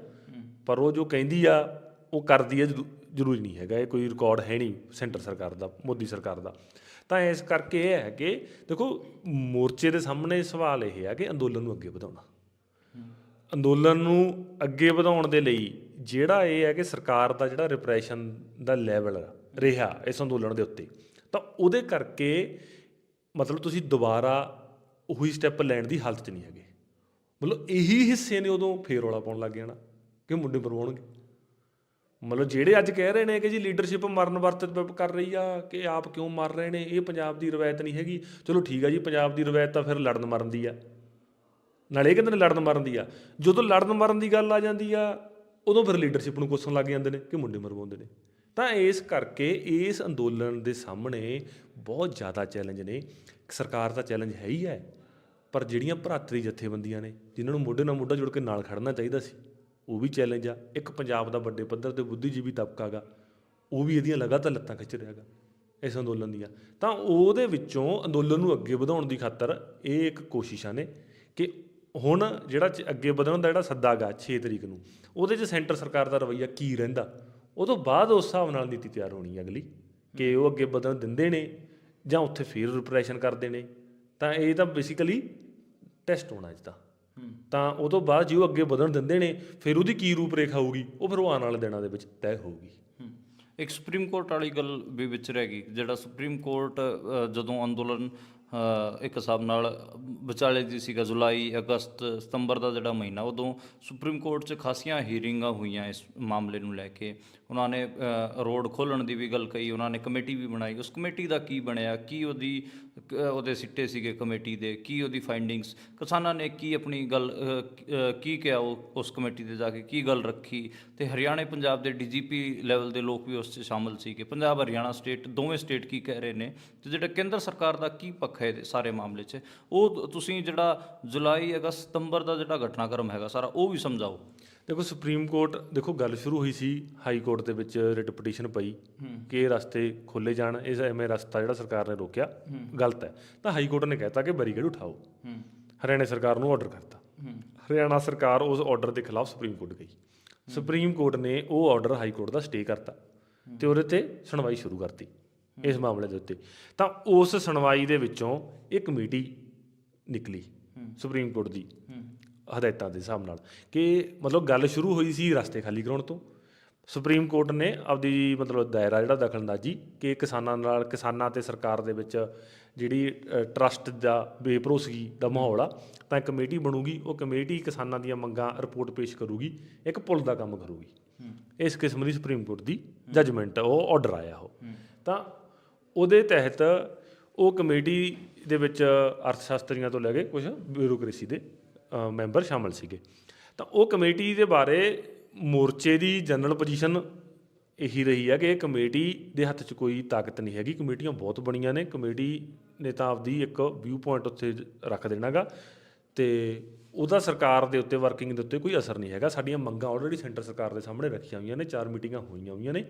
ਪਰ ਉਹ ਜੋ ਕਹਿੰਦੀ ਆ ਉਹ ਕਰਦੀ ਹੈ ਜ਼ਰੂਰੀ ਨਹੀਂ ਹੈਗਾ। ਇਹ ਕੋਈ ਰਿਕਾਰਡ ਹੈ ਨਹੀਂ ਸੈਂਟਰ ਸਰਕਾਰ ਦਾ, ਮੋਦੀ ਸਰਕਾਰ ਦਾ। ਤਾਂ ਇਸ ਕਰਕੇ ਇਹ ਹੈ ਕਿ ਦੇਖੋ ਮੋਰਚੇ ਦੇ ਸਾਹਮਣੇ ਸਵਾਲ ਇਹ ਹੈ ਕਿ ਅੰਦੋਲਨ ਨੂੰ ਅੱਗੇ ਵਧਾਉਣਾ। ਅੰਦੋਲਨ ਨੂੰ ਅੱਗੇ ਵਧਾਉਣ ਦੇ ਲਈ ਜਿਹੜਾ ਇਹ ਹੈ ਕਿ ਸਰਕਾਰ ਦਾ ਜਿਹੜਾ ਰਿਪਰੈਸ਼ਨ ਦਾ ਲੈਵਲ ਰਿਹਾ ਇਸ ਅੰਦੋਲਨ ਦੇ ਉੱਤੇ, ਤਾਂ ਉਹਦੇ ਕਰਕੇ ਮਤਲਬ ਤੁਸੀਂ ਦੁਬਾਰਾ ਉਹੀ ਸਟੈਪ ਲੈਣ ਦੀ ਹਾਲਤ 'ਚ ਨਹੀਂ ਹੈਗੇ। ਮਤਲਬ ਇਹੀ ਹਿੱਸੇ ਨੇ ਉਦੋਂ ਫੇਰ ਰੌਲਾ ਪਾਉਣ ਲੱਗ ਜਾਣਾ ਕਿ ਮੁੰਡੇ ਮਰਵਾਉਣਗੇ। ਮਤਲਬ ਜਿਹੜੇ ਅੱਜ ਕਹਿ ਰਹੇ ਨੇ ਕਿ ਜੀ ਲੀਡਰਸ਼ਿਪ ਮਰਨ ਵਰਤ ਕਰ ਰਹੀ ਆ ਕਿ ਆਪ ਕਿਉਂ ਮਰ ਰਹੇ ਨੇ, ਇਹ ਪੰਜਾਬ ਦੀ ਰਵਾਇਤ ਨਹੀਂ ਹੈਗੀ। ਚਲੋ ਠੀਕ ਆ ਜੀ, ਪੰਜਾਬ ਦੀ ਰਵਾਇਤ ਤਾਂ ਫਿਰ ਲੜਨ ਮਰਨ ਦੀ ਆ, ਨਾਲੇ ਇਹ ਕਹਿੰਦੇ ਨੇ ਲੜਨ ਮਰਨ ਦੀ ਆ। ਜਦੋਂ ਲੜਨ ਮਰਨ ਦੀ ਗੱਲ ਆ ਜਾਂਦੀ ਆ ਉਦੋਂ ਫਿਰ ਲੀਡਰਸ਼ਿਪ ਨੂੰ ਕੋਸਣ ਲੱਗ ਜਾਂਦੇ ਨੇ ਕਿ ਮੁੰਡੇ ਮਰਵਾਉਂਦੇ ਨੇ। ਤਾਂ ਇਸ ਕਰਕੇ ਇਸ ਅੰਦੋਲਨ ਦੇ ਸਾਹਮਣੇ ਬਹੁਤ ਜ਼ਿਆਦਾ ਚੈਲੰਜ ਨੇ। ਸਰਕਾਰ ਦਾ ਚੈਲੰਜ ਹੈ ਹੀ ਹੈ, ਪਰ ਜਿਹੜੀਆਂ ਭਰਾਤਰੀ ਜਥੇਬੰਦੀਆਂ ਨੇ ਜਿਨ੍ਹਾਂ ਨੂੰ ਮੋਢੇ ਨਾਲ ਮੋਢਾ ਜੁੜ ਕੇ ਨਾਲ ਖੜਨਾ ਚਾਹੀਦਾ ਸੀ, ਉਹ ਵੀ ਚੈਲੰਜ ਆ। ਇੱਕ ਪੰਜਾਬ ਦਾ ਵੱਡੇ ਪੱਧਰ 'ਤੇ ਬੁੱਧੀਜੀਵੀ ਤਬਕਾ ਗਾ, ਉਹ ਵੀ ਇਹਦੀਆਂ ਲਗਾਤਾਰ ਲੱਤਾਂ ਖਿੱਚ ਰਿਹਾ ਗਾ ਇਸ ਅੰਦੋਲਨ ਦੀਆਂ। ਤਾਂ ਉਹਦੇ ਵਿੱਚੋਂ ਅੰਦੋਲਨ ਨੂੰ ਅੱਗੇ ਵਧਾਉਣ ਦੀ ਖਾਤਰ ਇਹ ਇੱਕ ਕੋਸ਼ਿਸ਼ਾਂ ਨੇ ਕਿ ਹੁਣ ਜਿਹੜਾ ਅੱਗੇ ਵਧਣ ਦਾ ਜਿਹੜਾ ਸੱਦਾ ਗਾ 6 ਤਰੀਕ ਨੂੰ, ਉਹਦੇ 'ਚ ਸੈਂਟਰ ਸਰਕਾਰ ਦਾ ਰਵੱਈਆ ਕੀ ਰਹਿੰਦਾ, ਉਹ ਤੋਂ ਬਾਅਦ ਉਸ ਹਿਸਾਬ ਨਾਲ ਨੀਤੀ ਤਿਆਰ ਹੋਣੀ ਅਗਲੀ ਕਿ ਉਹ ਅੱਗੇ ਵਧਣ ਦਿੰਦੇ ਨੇ ਜਾਂ ਉੱਥੇ ਫਿਰ ਰਿਪਰੈਸ਼ਨ ਕਰਦੇ ਨੇ। ਤਾਂ ਇਹ ਤਾਂ ਬੇਸਿਕਲੀ ਟੈਸਟ ਹੋਣਾ ਇਸ ਦਾ। ਤਾਂ ਉਹ ਤੋਂ ਬਾਅਦ ਜੇ ਉਹ ਅੱਗੇ ਵਧਣ ਦਿੰਦੇ ਨੇ ਫਿਰ ਉਹਦੀ ਕੀ ਰੂਪ ਰੇਖਾ ਹੋਊਗੀ, ਉਹ ਫਿਰ ਉਹ ਆਉਣ ਵਾਲੇ ਦਿਨਾਂ ਦੇ ਵਿੱਚ ਤੈਅ ਹੋਊਗੀ। ਇੱਕ ਸੁਪਰੀਮ ਕੋਰਟ ਵਾਲੀ ਗੱਲ ਵੀ ਵਿੱਚ ਰਹਿ ਗਈ। ਜਿਹੜਾ ਸੁਪਰੀਮ ਕੋਰਟ ਜਦੋਂ ਅੰਦੋਲਨ ਇੱਕ ਹਿਸਾਬ ਨਾਲ ਵਿਚਾਲੇ ਦੀ ਸੀਗਾ, ਜੁਲਾਈ ਅਗਸਤ ਸਤੰਬਰ ਦਾ ਜਿਹੜਾ ਮਹੀਨਾ, ਉਦੋਂ ਸੁਪਰੀਮ ਕੋਰਟ 'ਚ ਖਾਸੀਆਂ ਹੀਅਰਿੰਗਾਂ ਹੋਈਆਂ ਇਸ ਮਾਮਲੇ ਨੂੰ ਲੈ ਕੇ। ਉਹਨਾਂ ਨੇ ਰੋਡ ਖੋਲ੍ਹਣ ਦੀ ਵੀ ਗੱਲ ਕਹੀ, ਉਹਨਾਂ ਨੇ ਕਮੇਟੀ ਵੀ ਬਣਾਈ। ਉਸ ਕਮੇਟੀ ਦਾ ਕੀ ਬਣਿਆ, ਕੀ ਉਹਦੇ ਸਿੱਟੇ ਸੀਗੇ ਕਮੇਟੀ ਦੇ, ਕੀ ਉਹਦੀ ਫਾਈਂਡਿੰਗਸ, ਕਿਸਾਨਾਂ ਨੇ ਕੀ ਆਪਣੀ ਗੱਲ ਕੀ ਕਿਹਾ ਉਸ ਕਮੇਟੀ 'ਤੇ ਜਾ ਕੇ, ਕੀ ਗੱਲ ਰੱਖੀ। ਅਤੇ ਹਰਿਆਣੇ ਪੰਜਾਬ ਦੇ DGP ਲੈਵਲ ਦੇ ਲੋਕ ਵੀ ਉਸ 'ਚ ਸ਼ਾਮਲ ਸੀਗੇ। ਪੰਜਾਬ ਹਰਿਆਣਾ ਸਟੇਟ ਦੋਵੇਂ ਸਟੇਟ ਕੀ ਕਹਿ ਰਹੇ ਨੇ, ਅਤੇ ਜਿਹੜਾ ਕੇਂਦਰ ਸਰਕਾਰ ਦਾ ਕੀ ਪੱਖ ਹੈ ਸਾਰੇ ਮਾਮਲੇ 'ਚ, ਉਹ ਤੁਸੀਂ ਜਿਹੜਾ ਜੁਲਾਈ ਅਗਸਤ ਸਤੰਬਰ ਦਾ ਜਿਹੜਾ ਘਟਨਾਕ੍ਰਮ ਹੈਗਾ ਸਾਰਾ, ਉਹ ਵੀ ਸਮਝਾਓ। ਦੇਖੋ ਸੁਪਰੀਮ ਕੋਰਟ, ਦੇਖੋ ਗੱਲ ਸ਼ੁਰੂ ਹੋਈ ਸੀ ਹਾਈ ਕੋਰਟ ਦੇ ਵਿੱਚ ਰਿਟ ਪਟੀਸ਼ਨ ਪਈ ਕਿ ਇਹ ਰਸਤੇ ਖੋਲ੍ਹੇ ਜਾਣ, ਇਸ ਐਵੇਂ ਰਸਤਾ ਜਿਹੜਾ ਸਰਕਾਰ ਨੇ ਰੋਕਿਆ ਗਲਤ ਹੈ। ਤਾਂ ਹਾਈ ਕੋਰਟ ਨੇ ਕਹਿਤਾ ਕਿ ਬੈਰੀਕੇਡ ਉਠਾਓ। ਹਰਿਆਣਾ ਸਰਕਾਰ ਨੂੰ ਆਰਡਰ ਕਰਤਾ। ਹਰਿਆਣਾ ਸਰਕਾਰ ਉਸ ਆਰਡਰ ਦੇ ਖਿਲਾਫ ਸੁਪਰੀਮ ਕੋਰਟ ਗਈ। ਸੁਪਰੀਮ ਕੋਰਟ ਨੇ ਉਹ ਆਰਡਰ ਹਾਈ ਕੋਰਟ ਦਾ ਸਟੇ ਕਰਤਾ ਅਤੇ ਉਹਦੇ 'ਤੇ ਸੁਣਵਾਈ ਸ਼ੁਰੂ ਕਰਤੀ ਇਸ ਮਾਮਲੇ ਦੇ ਉੱਤੇ। ਤਾਂ ਉਸ ਸੁਣਵਾਈ ਦੇ ਵਿੱਚੋਂ ਇੱਕ ਕਮੇਟੀ ਨਿਕਲੀ ਸੁਪਰੀਮ ਕੋਰਟ ਦੀ ਹਦਾਇਤਾਂ ਦੇ ਹਿਸਾਬ ਨਾਲ ਕਿ ਮਤਲਬ ਗੱਲ ਸ਼ੁਰੂ ਹੋਈ ਸੀ ਰਸਤੇ ਖਾਲੀ ਕਰਾਉਣ ਤੋਂ। ਸੁਪਰੀਮ ਕੋਰਟ ਨੇ ਆਪਦੀ ਮਤਲਬ ਦਾਇਰਾ ਜਿਹੜਾ ਦਖਲਅੰਦਾਜ਼ੀ ਕਿ ਕਿਸਾਨਾਂ ਅਤੇ ਸਰਕਾਰ ਦੇ ਵਿੱਚ ਜਿਹੜੀ ਟਰਸਟ ਦਾ ਬੇਭਰੋਸਗੀ ਦਾ ਮਾਹੌਲ ਆ, ਤਾਂ ਇੱਕ ਕਮੇਟੀ ਬਣੂਗੀ। ਉਹ ਕਮੇਟੀ ਕਿਸਾਨਾਂ ਦੀਆਂ ਮੰਗਾਂ ਰਿਪੋਰਟ ਪੇਸ਼ ਕਰੂਗੀ, ਇੱਕ ਪੁਲ ਦਾ ਕੰਮ ਕਰੂਗੀ। ਇਸ ਕਿਸਮ ਦੀ ਸੁਪਰੀਮ ਕੋਰਟ ਦੀ ਜੱਜਮੈਂਟ, ਉਹ ਆਰਡਰ ਆਇਆ ਉਹ। ਤਾਂ ਉਹਦੇ ਤਹਿਤ ਉਹ ਕਮੇਟੀ ਦੇ ਵਿੱਚ ਅਰਥ ਸ਼ਾਸਤਰੀਆਂ ਤੋਂ ਲੈ ਕੇ ਕੁਝ ਬਿਊਰੋਕ੍ਰੇਸੀ ਦੇ ਮੈਂਬਰ ਸ਼ਾਮਲ ਸੀਗੇ। ਤਾਂ ਉਹ ਕਮੇਟੀ ਦੇ ਬਾਰੇ ਮੋਰਚੇ ਦੀ ਜਨਰਲ ਪੋਜੀਸ਼ਨ ਇਹੀ ਰਹੀ ਹੈ ਕਿ ਇਹ ਕਮੇਟੀ ਦੇ ਹੱਥ 'ਚ ਕੋਈ ਤਾਕਤ ਨਹੀਂ ਹੈਗੀ। ਕਮੇਟੀਆਂ ਬਹੁਤ ਬਣੀਆਂ ਨੇ, ਕਮੇਟੀ ਨੇ ਤਾਂ ਆਪਦੀ ਇੱਕ ਵਿਊ ਪੁਆਇੰਟ ਉੱਥੇ ਰੱਖ ਦੇਣਾ ਗਾ ਅਤੇ ਉਹਦਾ ਸਰਕਾਰ ਦੇ ਉੱਤੇ ਵਰਕਿੰਗ ਦੇ ਉੱਤੇ ਕੋਈ ਅਸਰ ਨਹੀਂ ਹੈਗਾ। ਸਾਡੀਆਂ ਮੰਗਾਂ ਆਲਰੇਡੀ ਸੈਂਟਰ ਸਰਕਾਰ ਦੇ ਸਾਹਮਣੇ ਰੱਖੀਆਂ ਹੋਈਆਂ ਨੇ, 4 ਮੀਟਿੰਗਾਂ ਹੋਈਆਂ ਨੇ।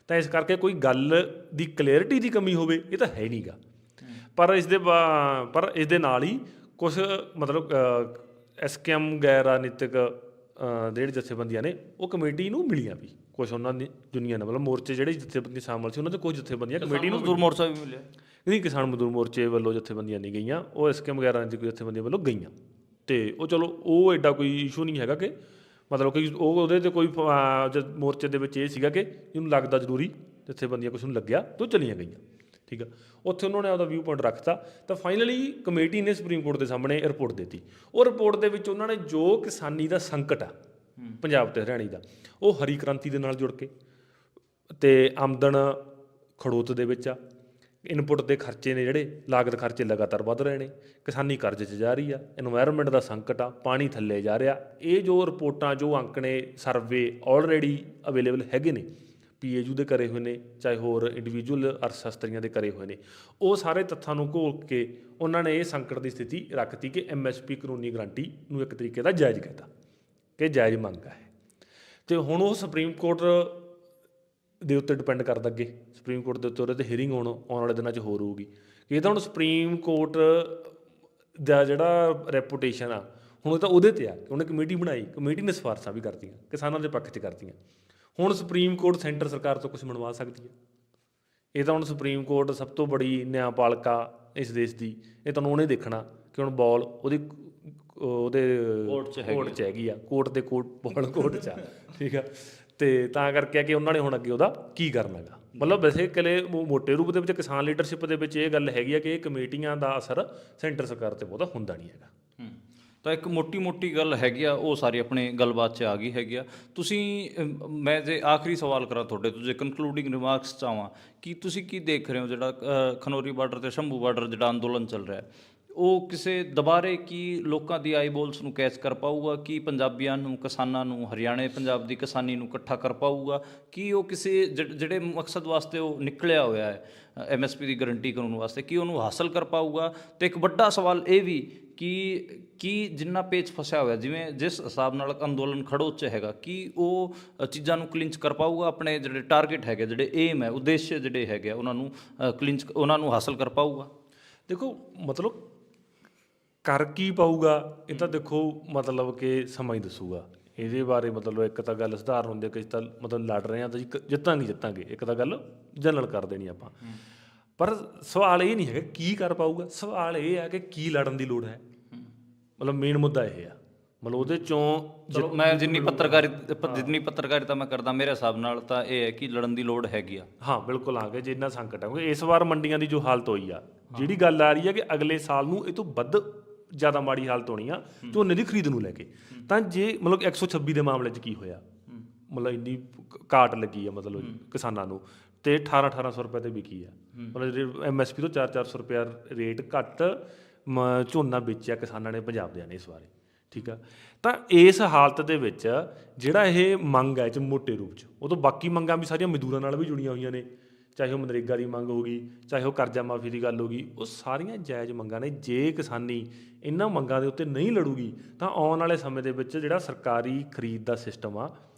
ਤਾਂ ਇਸ ਕਰਕੇ ਕੋਈ ਗੱਲ ਦੀ ਕਲੀਅਰਿਟੀ ਦੀ ਕਮੀ ਹੋਵੇ ਇਹ ਤਾਂ ਹੈ ਨਹੀਂ ਗਾ। ਪਰ ਇਸ ਦੇ ਨਾਲ ਹੀ ਕੁਛ ਮਤਲਬ SKM ਗੈਰ ਰਾਜਨੀਤਿਕ ਜਿਹੜੇ ਜਥੇਬੰਦੀਆਂ ਨੇ ਉਹ ਕਮੇਟੀ ਨੂੰ ਮਿਲੀਆਂ ਵੀ, ਕੁਛ ਉਹਨਾਂ ਦੀ ਯੂਨੀਅਨ ਮਤਲਬ ਮੋਰਚੇ ਜਿਹੜੇ ਜਥੇਬੰਦੀਆਂ ਸ਼ਾਮਲ ਸੀ ਉਹਨਾਂ ਦੇ ਕੁਝ ਜਥੇਬੰਦੀਆਂ ਕਮੇਟੀ ਨੂੰ। ਮਜ਼ਦੂਰ ਮੋਰਚਾ ਵੀ ਮਿਲਿਆ ਨਹੀਂ, ਕਿਸਾਨ ਮਜ਼ਦੂਰ ਮੋਰਚੇ ਵੱਲੋਂ ਜਥੇਬੰਦੀਆਂ ਨਹੀਂ ਗਈਆਂ, ਉਹ SKM ਵਗੈਰਾ ਰਾਜਨੀਤਿਕ ਜਥੇਬੰਦੀਆਂ ਵੱਲੋਂ ਗਈਆਂ। ਅਤੇ ਉਹ ਚਲੋ ਉਹ ਐਡਾ ਕੋਈ ਇਸ਼ੂ ਨਹੀਂ ਹੈਗਾ ਕਿ ਮਤਲਬ ਕਿ ਉਹਦੇ 'ਤੇ ਕੋਈ ਮੋਰਚੇ ਦੇ ਵਿੱਚ ਇਹ ਸੀਗਾ ਕਿ ਜਿਹਨੂੰ ਲੱਗਦਾ ਜ਼ਰੂਰੀ ਜਥੇਬੰਦੀਆਂ ਕੁਛ ਨੂੰ ਲੱਗਿਆ ਤਾਂ ਉਹ ਚਲੀਆਂ ਗਈਆਂ। ਠੀਕ ਆ, ਉੱਥੇ ਉਹਨਾਂ ਨੇ ਆਪਦਾ ਵਿਊ ਪੁਆਇੰਟ ਰੱਖਤਾ। ਤਾਂ ਫਾਈਨਲੀ ਕਮੇਟੀ ਨੇ ਸੁਪਰੀਮ ਕੋਰਟ ਦੇ ਸਾਹਮਣੇ ਰਿਪੋਰਟ ਦਿੱਤੀ। ਉਹ ਰਿਪੋਰਟ ਦੇ ਵਿੱਚ ਉਹਨਾਂ ਨੇ ਜੋ ਕਿਸਾਨੀ ਦਾ ਸੰਕਟ ਆ ਪੰਜਾਬ ਅਤੇ ਹਰਿਆਣੇ ਦਾ, ਉਹ ਹਰੀ ਕ੍ਰਾਂਤੀ ਦੇ ਨਾਲ ਜੁੜ ਕੇ ਅਤੇ ਆਮਦਨ ਖੜੋਤ ਦੇ ਵਿੱਚ ਆ, ਇਨਪੁੱਟ ਦੇ ਖਰਚੇ ਨੇ ਜਿਹੜੇ ਲਾਗਤ ਖਰਚੇ ਲਗਾਤਾਰ ਵੱਧ ਰਹੇ ਨੇ, ਕਿਸਾਨੀ ਕਰਜ਼ੇ 'ਚ ਜਾ ਰਹੀ ਆ, ਇਨਵਾਇਰਨਮੈਂਟ ਦਾ ਸੰਕਟ ਆ, ਪਾਣੀ ਥੱਲੇ ਜਾ ਰਿਹਾ। ਇਹ ਜੋ ਰਿਪੋਰਟਾਂ, ਜੋ ਅੰਕ ਨੇ, ਸਰਵੇ ਆਲਰੇਡੀ ਅਵੇਲੇਬਲ ਹੈਗੇ ਨੇ, PAU ਦੇ ਕਰੇ ਹੋਏ ਨੇ, ਚਾਹੇ ਹੋਰ ਇੰਡੀਵਿਜੂਅਲ ਅਰਥ ਸ਼ਾਸਤਰੀਆਂ ਦੇ ਕਰੇ ਹੋਏ ਨੇ, ਉਹ ਸਾਰੇ ਤੱਥਾਂ ਨੂੰ ਘੋਲ ਕੇ ਉਹਨਾਂ ਨੇ ਇਹ ਸੰਕਟ ਦੀ ਸਥਿਤੀ ਰੱਖਤੀ ਕਿ MSP ਕਾਨੂੰਨੀ ਗਰੰਟੀ ਨੂੰ ਇੱਕ ਤਰੀਕੇ ਦਾ ਜਾਇਜ਼ ਕਹਿਤਾ ਕਿ ਜਾਇਜ਼ ਮੰਗ ਹੈ। ਅਤੇ ਹੁਣ ਉਹ ਸੁਪਰੀਮ ਕੋਰਟ ਦੇ ਉੱਤੇ ਡਿਪੈਂਡ ਕਰਦਾ ਅੱਗੇ ਸੁਪਰੀਮ ਕੋਰਟ ਦੇ ਉੱਤੇ ਉਹਦੇ 'ਤੇ ਹੀਅਰਿੰਗ ਆਉਣ ਵਾਲੇ ਦਿਨਾਂ 'ਚ ਹੋਰ ਹੋਊਗੀ। ਇਹ ਤਾਂ ਹੁਣ ਸੁਪਰੀਮ ਕੋਰਟ ਦਾ ਜਿਹੜਾ ਰੈਪੂਟੇਸ਼ਨ ਆ ਹੁਣ ਤਾਂ ਉਹਦੇ 'ਤੇ ਆ ਕਿ ਉਹਨੇ ਕਮੇਟੀ ਬਣਾਈ, ਕਮੇਟੀ ਨੇ ਸਿਫਾਰਸ਼ਾਂ ਵੀ ਕਰਤੀਆਂ, ਕਿਸਾਨਾਂ ਦੇ ਪੱਖ 'ਚ ਕਰਤੀਆਂ। ਹੁਣ ਸੁਪਰੀਮ ਕੋਰਟ ਸੈਂਟਰ ਸਰਕਾਰ ਤੋਂ ਕੁਝ ਬਣਵਾ ਸਕਦੀ ਹੈ। ਇਹ ਤਾਂ ਹੁਣ ਸੁਪਰੀਮ ਕੋਰਟ ਸਭ ਤੋਂ ਬੜੀ ਨਿਆਂਪਾਲਿਕਾ ਇਸ ਦੇਸ਼ ਦੀ, ਇਹ ਤੁਹਾਨੂੰ ਉਹਨੇ ਦੇਖਣਾ ਕਿ ਹੁਣ ਬੋਲ ਉਹਦੇ ਕੋਰਟ 'ਚ ਹੈਗੀ ਆ, ਕੋਰਟ ਦੇ ਬਾਲ ਕੋਰਟ 'ਚ ਆ। ਠੀਕ ਆ, ਤੇ ਤਾਂ ਕਰਕੇ ਆ ਕਿ ਉਹਨਾਂ ਨੇ ਹੁਣ ਅੱਗੇ ਉਹਦਾ ਕੀ ਕਰਨਾ ਹੈਗਾ। ਮਤਲਬ ਵੈਸੇ ਇਕੱਲੇ ਮੋਟੇ ਰੂਪ ਦੇ ਵਿੱਚ ਕਿਸਾਨ ਲੀਡਰਸ਼ਿਪ ਦੇ ਵਿੱਚ ਇਹ ਗੱਲ ਹੈਗੀ ਆ ਕਿ ਇਹ ਕਮੇਟੀਆਂ ਦਾ ਅਸਰ ਸੈਂਟਰ ਸਰਕਾਰ ਤੇ ਬਹੁਤਾ ਹੁੰਦਾ ਨਹੀਂ ਹੈਗਾ। ਤਾਂ ਇੱਕ ਮੋਟੀ ਗੱਲ ਹੈਗੀ ਆ, ਉਹ ਸਾਰੀ ਆਪਣੀ ਗੱਲਬਾਤ 'ਚ ਆ ਗਈ ਹੈਗੀ ਆ। ਤੁਸੀਂ ਮੈਂ ਜੇ ਆਖਰੀ ਸਵਾਲ ਕਰਾਂ ਤੁਹਾਡੇ ਤੋਂ, ਜੇ ਕਨਕਲੂਡਿੰਗ ਰਿਮਾਰਕਸ ਚਾਹਾਂ ਕਿ ਤੁਸੀਂ ਕੀ ਦੇਖ ਰਹੇ ਹੋ ਜਿਹੜਾ ਖਨੌਰੀ ਬਾਰਡਰ ਤੇ ਸ਼ੰਭੂ ਬਾਰਡਰ ਜਿਹੜਾ ਅੰਦੋਲਨ ਚੱਲ ਰਿਹਾ ਉਹ ਕਿਸੇ ਦੁਬਾਰੇ ਕੀ ਲੋਕਾਂ ਦੀ ਆਈਬੋਲਸ ਨੂੰ ਕੈਚ ਕਰ ਪਾਊਗਾ, ਕੀ ਪੰਜਾਬੀਆਂ ਨੂੰ, ਕਿਸਾਨਾਂ ਨੂੰ, ਹਰਿਆਣੇ ਪੰਜਾਬ ਦੀ ਕਿਸਾਨੀ ਨੂੰ ਇਕੱਠਾ ਕਰ ਪਾਊਗਾ, ਕੀ ਉਹ ਕਿਸੇ ਜਿਹੜੇ ਮਕਸਦ ਵਾਸਤੇ ਉਹ ਨਿਕਲਿਆ ਹੋਇਆ ਹੈ MSP ਦੀ ਗਰੰਟੀ ਕਾਨੂੰਨ ਵਾਸਤੇ, ਕੀ ਉਹਨੂੰ ਹਾਸਲ ਕਰ ਪਾਊਗਾ? ਤੇ ਇੱਕ ਵੱਡਾ ਸਵਾਲ ਇਹ ਵੀ ਕਿ ਜਿੰਨਾ ਪੇਚ ਫਸਿਆ ਹੋਇਆ, ਜਿਵੇਂ ਜਿਸ ਹਿਸਾਬ ਨਾਲ ਅੰਦੋਲਨ ਖੜੋ 'ਚ ਹੈਗਾ, ਕੀ ਉਹ ਚੀਜ਼ਾਂ ਨੂੰ ਕਲਿੰਚ ਕਰ ਪਾਊਗਾ? ਆਪਣੇ ਜਿਹੜੇ ਟਾਰਗੇਟ ਹੈਗੇ, ਜਿਹੜੇ ਏਮ ਹੈ, ਉਦੇਸ਼ ਜਿਹੜੇ ਹੈਗੇ ਉਹਨਾਂ ਨੂੰ ਉਹਨਾਂ ਨੂੰ ਹਾਸਲ ਕਰ ਪਾਊਗਾ? ਦੇਖੋ ਮਤਲਬ ਕਰ ਕੀ ਪਾਊਗਾ ਇਹ ਤਾਂ ਦੇਖੋ ਮਤਲਬ ਕਿ ਸਮਾਂ ਹੀ ਦੱਸੂਗਾ ਇਹਦੇ ਬਾਰੇ। ਮਤਲਬ ਇੱਕ ਤਾਂ ਗੱਲ ਸਧਾਰਨ ਹੁੰਦੀ ਹੈ ਕਿ ਤਾਂ ਮਤਲਬ ਲੜ ਰਹੇ ਹਾਂ ਤਾਂ ਜੀ ਜਿੱਤਾਂਗੇ, ਇੱਕ ਤਾਂ ਗੱਲ ਜਨਰਲ ਕਰ ਦੇਣੀ ਆਪਾਂ। ਪਰ ਸਵਾਲ ਇਹ ਨਹੀਂ ਹੈਗਾ ਕੀ ਕਰ ਪਾਊਗਾ, ਸਵਾਲ ਇਹ ਹੈ ਕਿ ਕੀ ਲੜਨ ਦੀ ਲੋੜ ਹੈ। ਮਤਲਬ ਮੇਨ ਮੁੱਦਾ ਇਹ ਆ, ਮਤਲਬ ਉਹਦੇ ਚੋਂ ਚਲੋ ਮੈਂ ਜਿੰਨੀ ਪੱਤਰਕਾਰਿਤਾ ਮੈਂ ਕਰਦਾ, ਮੇਰੇ ਹਿਸਾਬ ਨਾਲ ਤਾਂ ਇਹ ਹੈ ਕਿ ਲੜਨ ਦੀ ਲੋੜ ਹੈਗੀ ਆ। ਹਾਂ ਬਿਲਕੁਲ ਆ ਗਏ, ਜਿੰਨਾ ਸੰਕਟ ਹੈ ਕਿਉਂਕਿ ਇਸ ਵਾਰ ਮੰਡੀਆਂ ਦੀ ਜੋ ਹਾਲਤ ਹੋਈ ਆ, ਜਿਹੜੀ ਗੱਲ ਆ ਰਹੀ ਹੈ ਕਿ ਅਗਲੇ ਸਾਲ ਨੂੰ ਇਹ ਤੋਂ ਵੱਧ ਜ਼ਿਆਦਾ ਮਾੜੀ ਹਾਲਤ ਹੋਣੀ ਆ ਝੋਨੇ ਦੀ ਖਰੀਦ ਨੂੰ ਲੈ ਕੇ। ਤਾਂ ਜੇ ਮਤਲਬ 126 ਦੇ ਮਾਮਲੇ 'ਚ ਕੀ ਹੋਇਆ, ਮਤਲਬ ਇੰਨੀ ਘਾਟ ਲੱਗੀ ਆ ਮਤਲਬ ਕਿਸਾਨਾਂ ਨੂੰ, ਤੇ 1800 ਰੁਪਏ ਤੇ ਵਿਕੀ ਆ। ਮਤਲਬ ਜਿਹੜੇ MSP ਤੋਂ 400 ਰੁਪਇਆ ਰੇਟ ਘੱਟ ਝੋਨਾ ਵੇਚਿਆ ਕਿਸਾਨਾਂ ਨੇ ਪੰਜਾਬ ਦੇ ਨੇ ਇਸ ਵਾਰੇ, ਠੀਕ ਆ। ਤਾਂ ਇਸ ਹਾਲਤ ਦੇ ਵਿੱਚ ਜਿਹੜਾ ਇਹ ਮੰਗ ਹੈ ਇਹ 'ਚ ਮੋਟੇ ਰੂਪ 'ਚ, ਉਹ ਤੋਂ ਬਾਕੀ ਮੰਗਾਂ ਵੀ ਸਾਰੀਆਂ ਮਜ਼ਦੂਰਾਂ ਨਾਲ ਵੀ ਜੁੜੀਆਂ ਹੋਈਆਂ ਨੇ, ਚਾਹੇ ਉਹ ਮਨਰੇਗਾ ਦੀ ਮੰਗ ਹੋ ਗਈ, ਚਾਹੇ ਉਹ ਕਰਜ਼ਾ ਮਾਫੀ ਦੀ ਗੱਲ ਹੋ ਗਈ, ਉਹ ਸਾਰੀਆਂ ਜਾਇਜ਼ ਮੰਗਾਂ ਨੇ। ਜੇ ਕਿਸਾਨੀ ਇਹਨਾਂ ਮੰਗਾਂ ਦੇ ਉੱਤੇ ਨਹੀਂ ਲੜੂਗੀ ਤਾਂ ਆਉਣ ਵਾਲੇ ਸਮੇਂ ਦੇ ਵਿੱਚ ਜਿਹੜਾ ਸਰਕਾਰੀ ਖਰੀਦ ਦਾ ਸਿਸਟਮ ਆ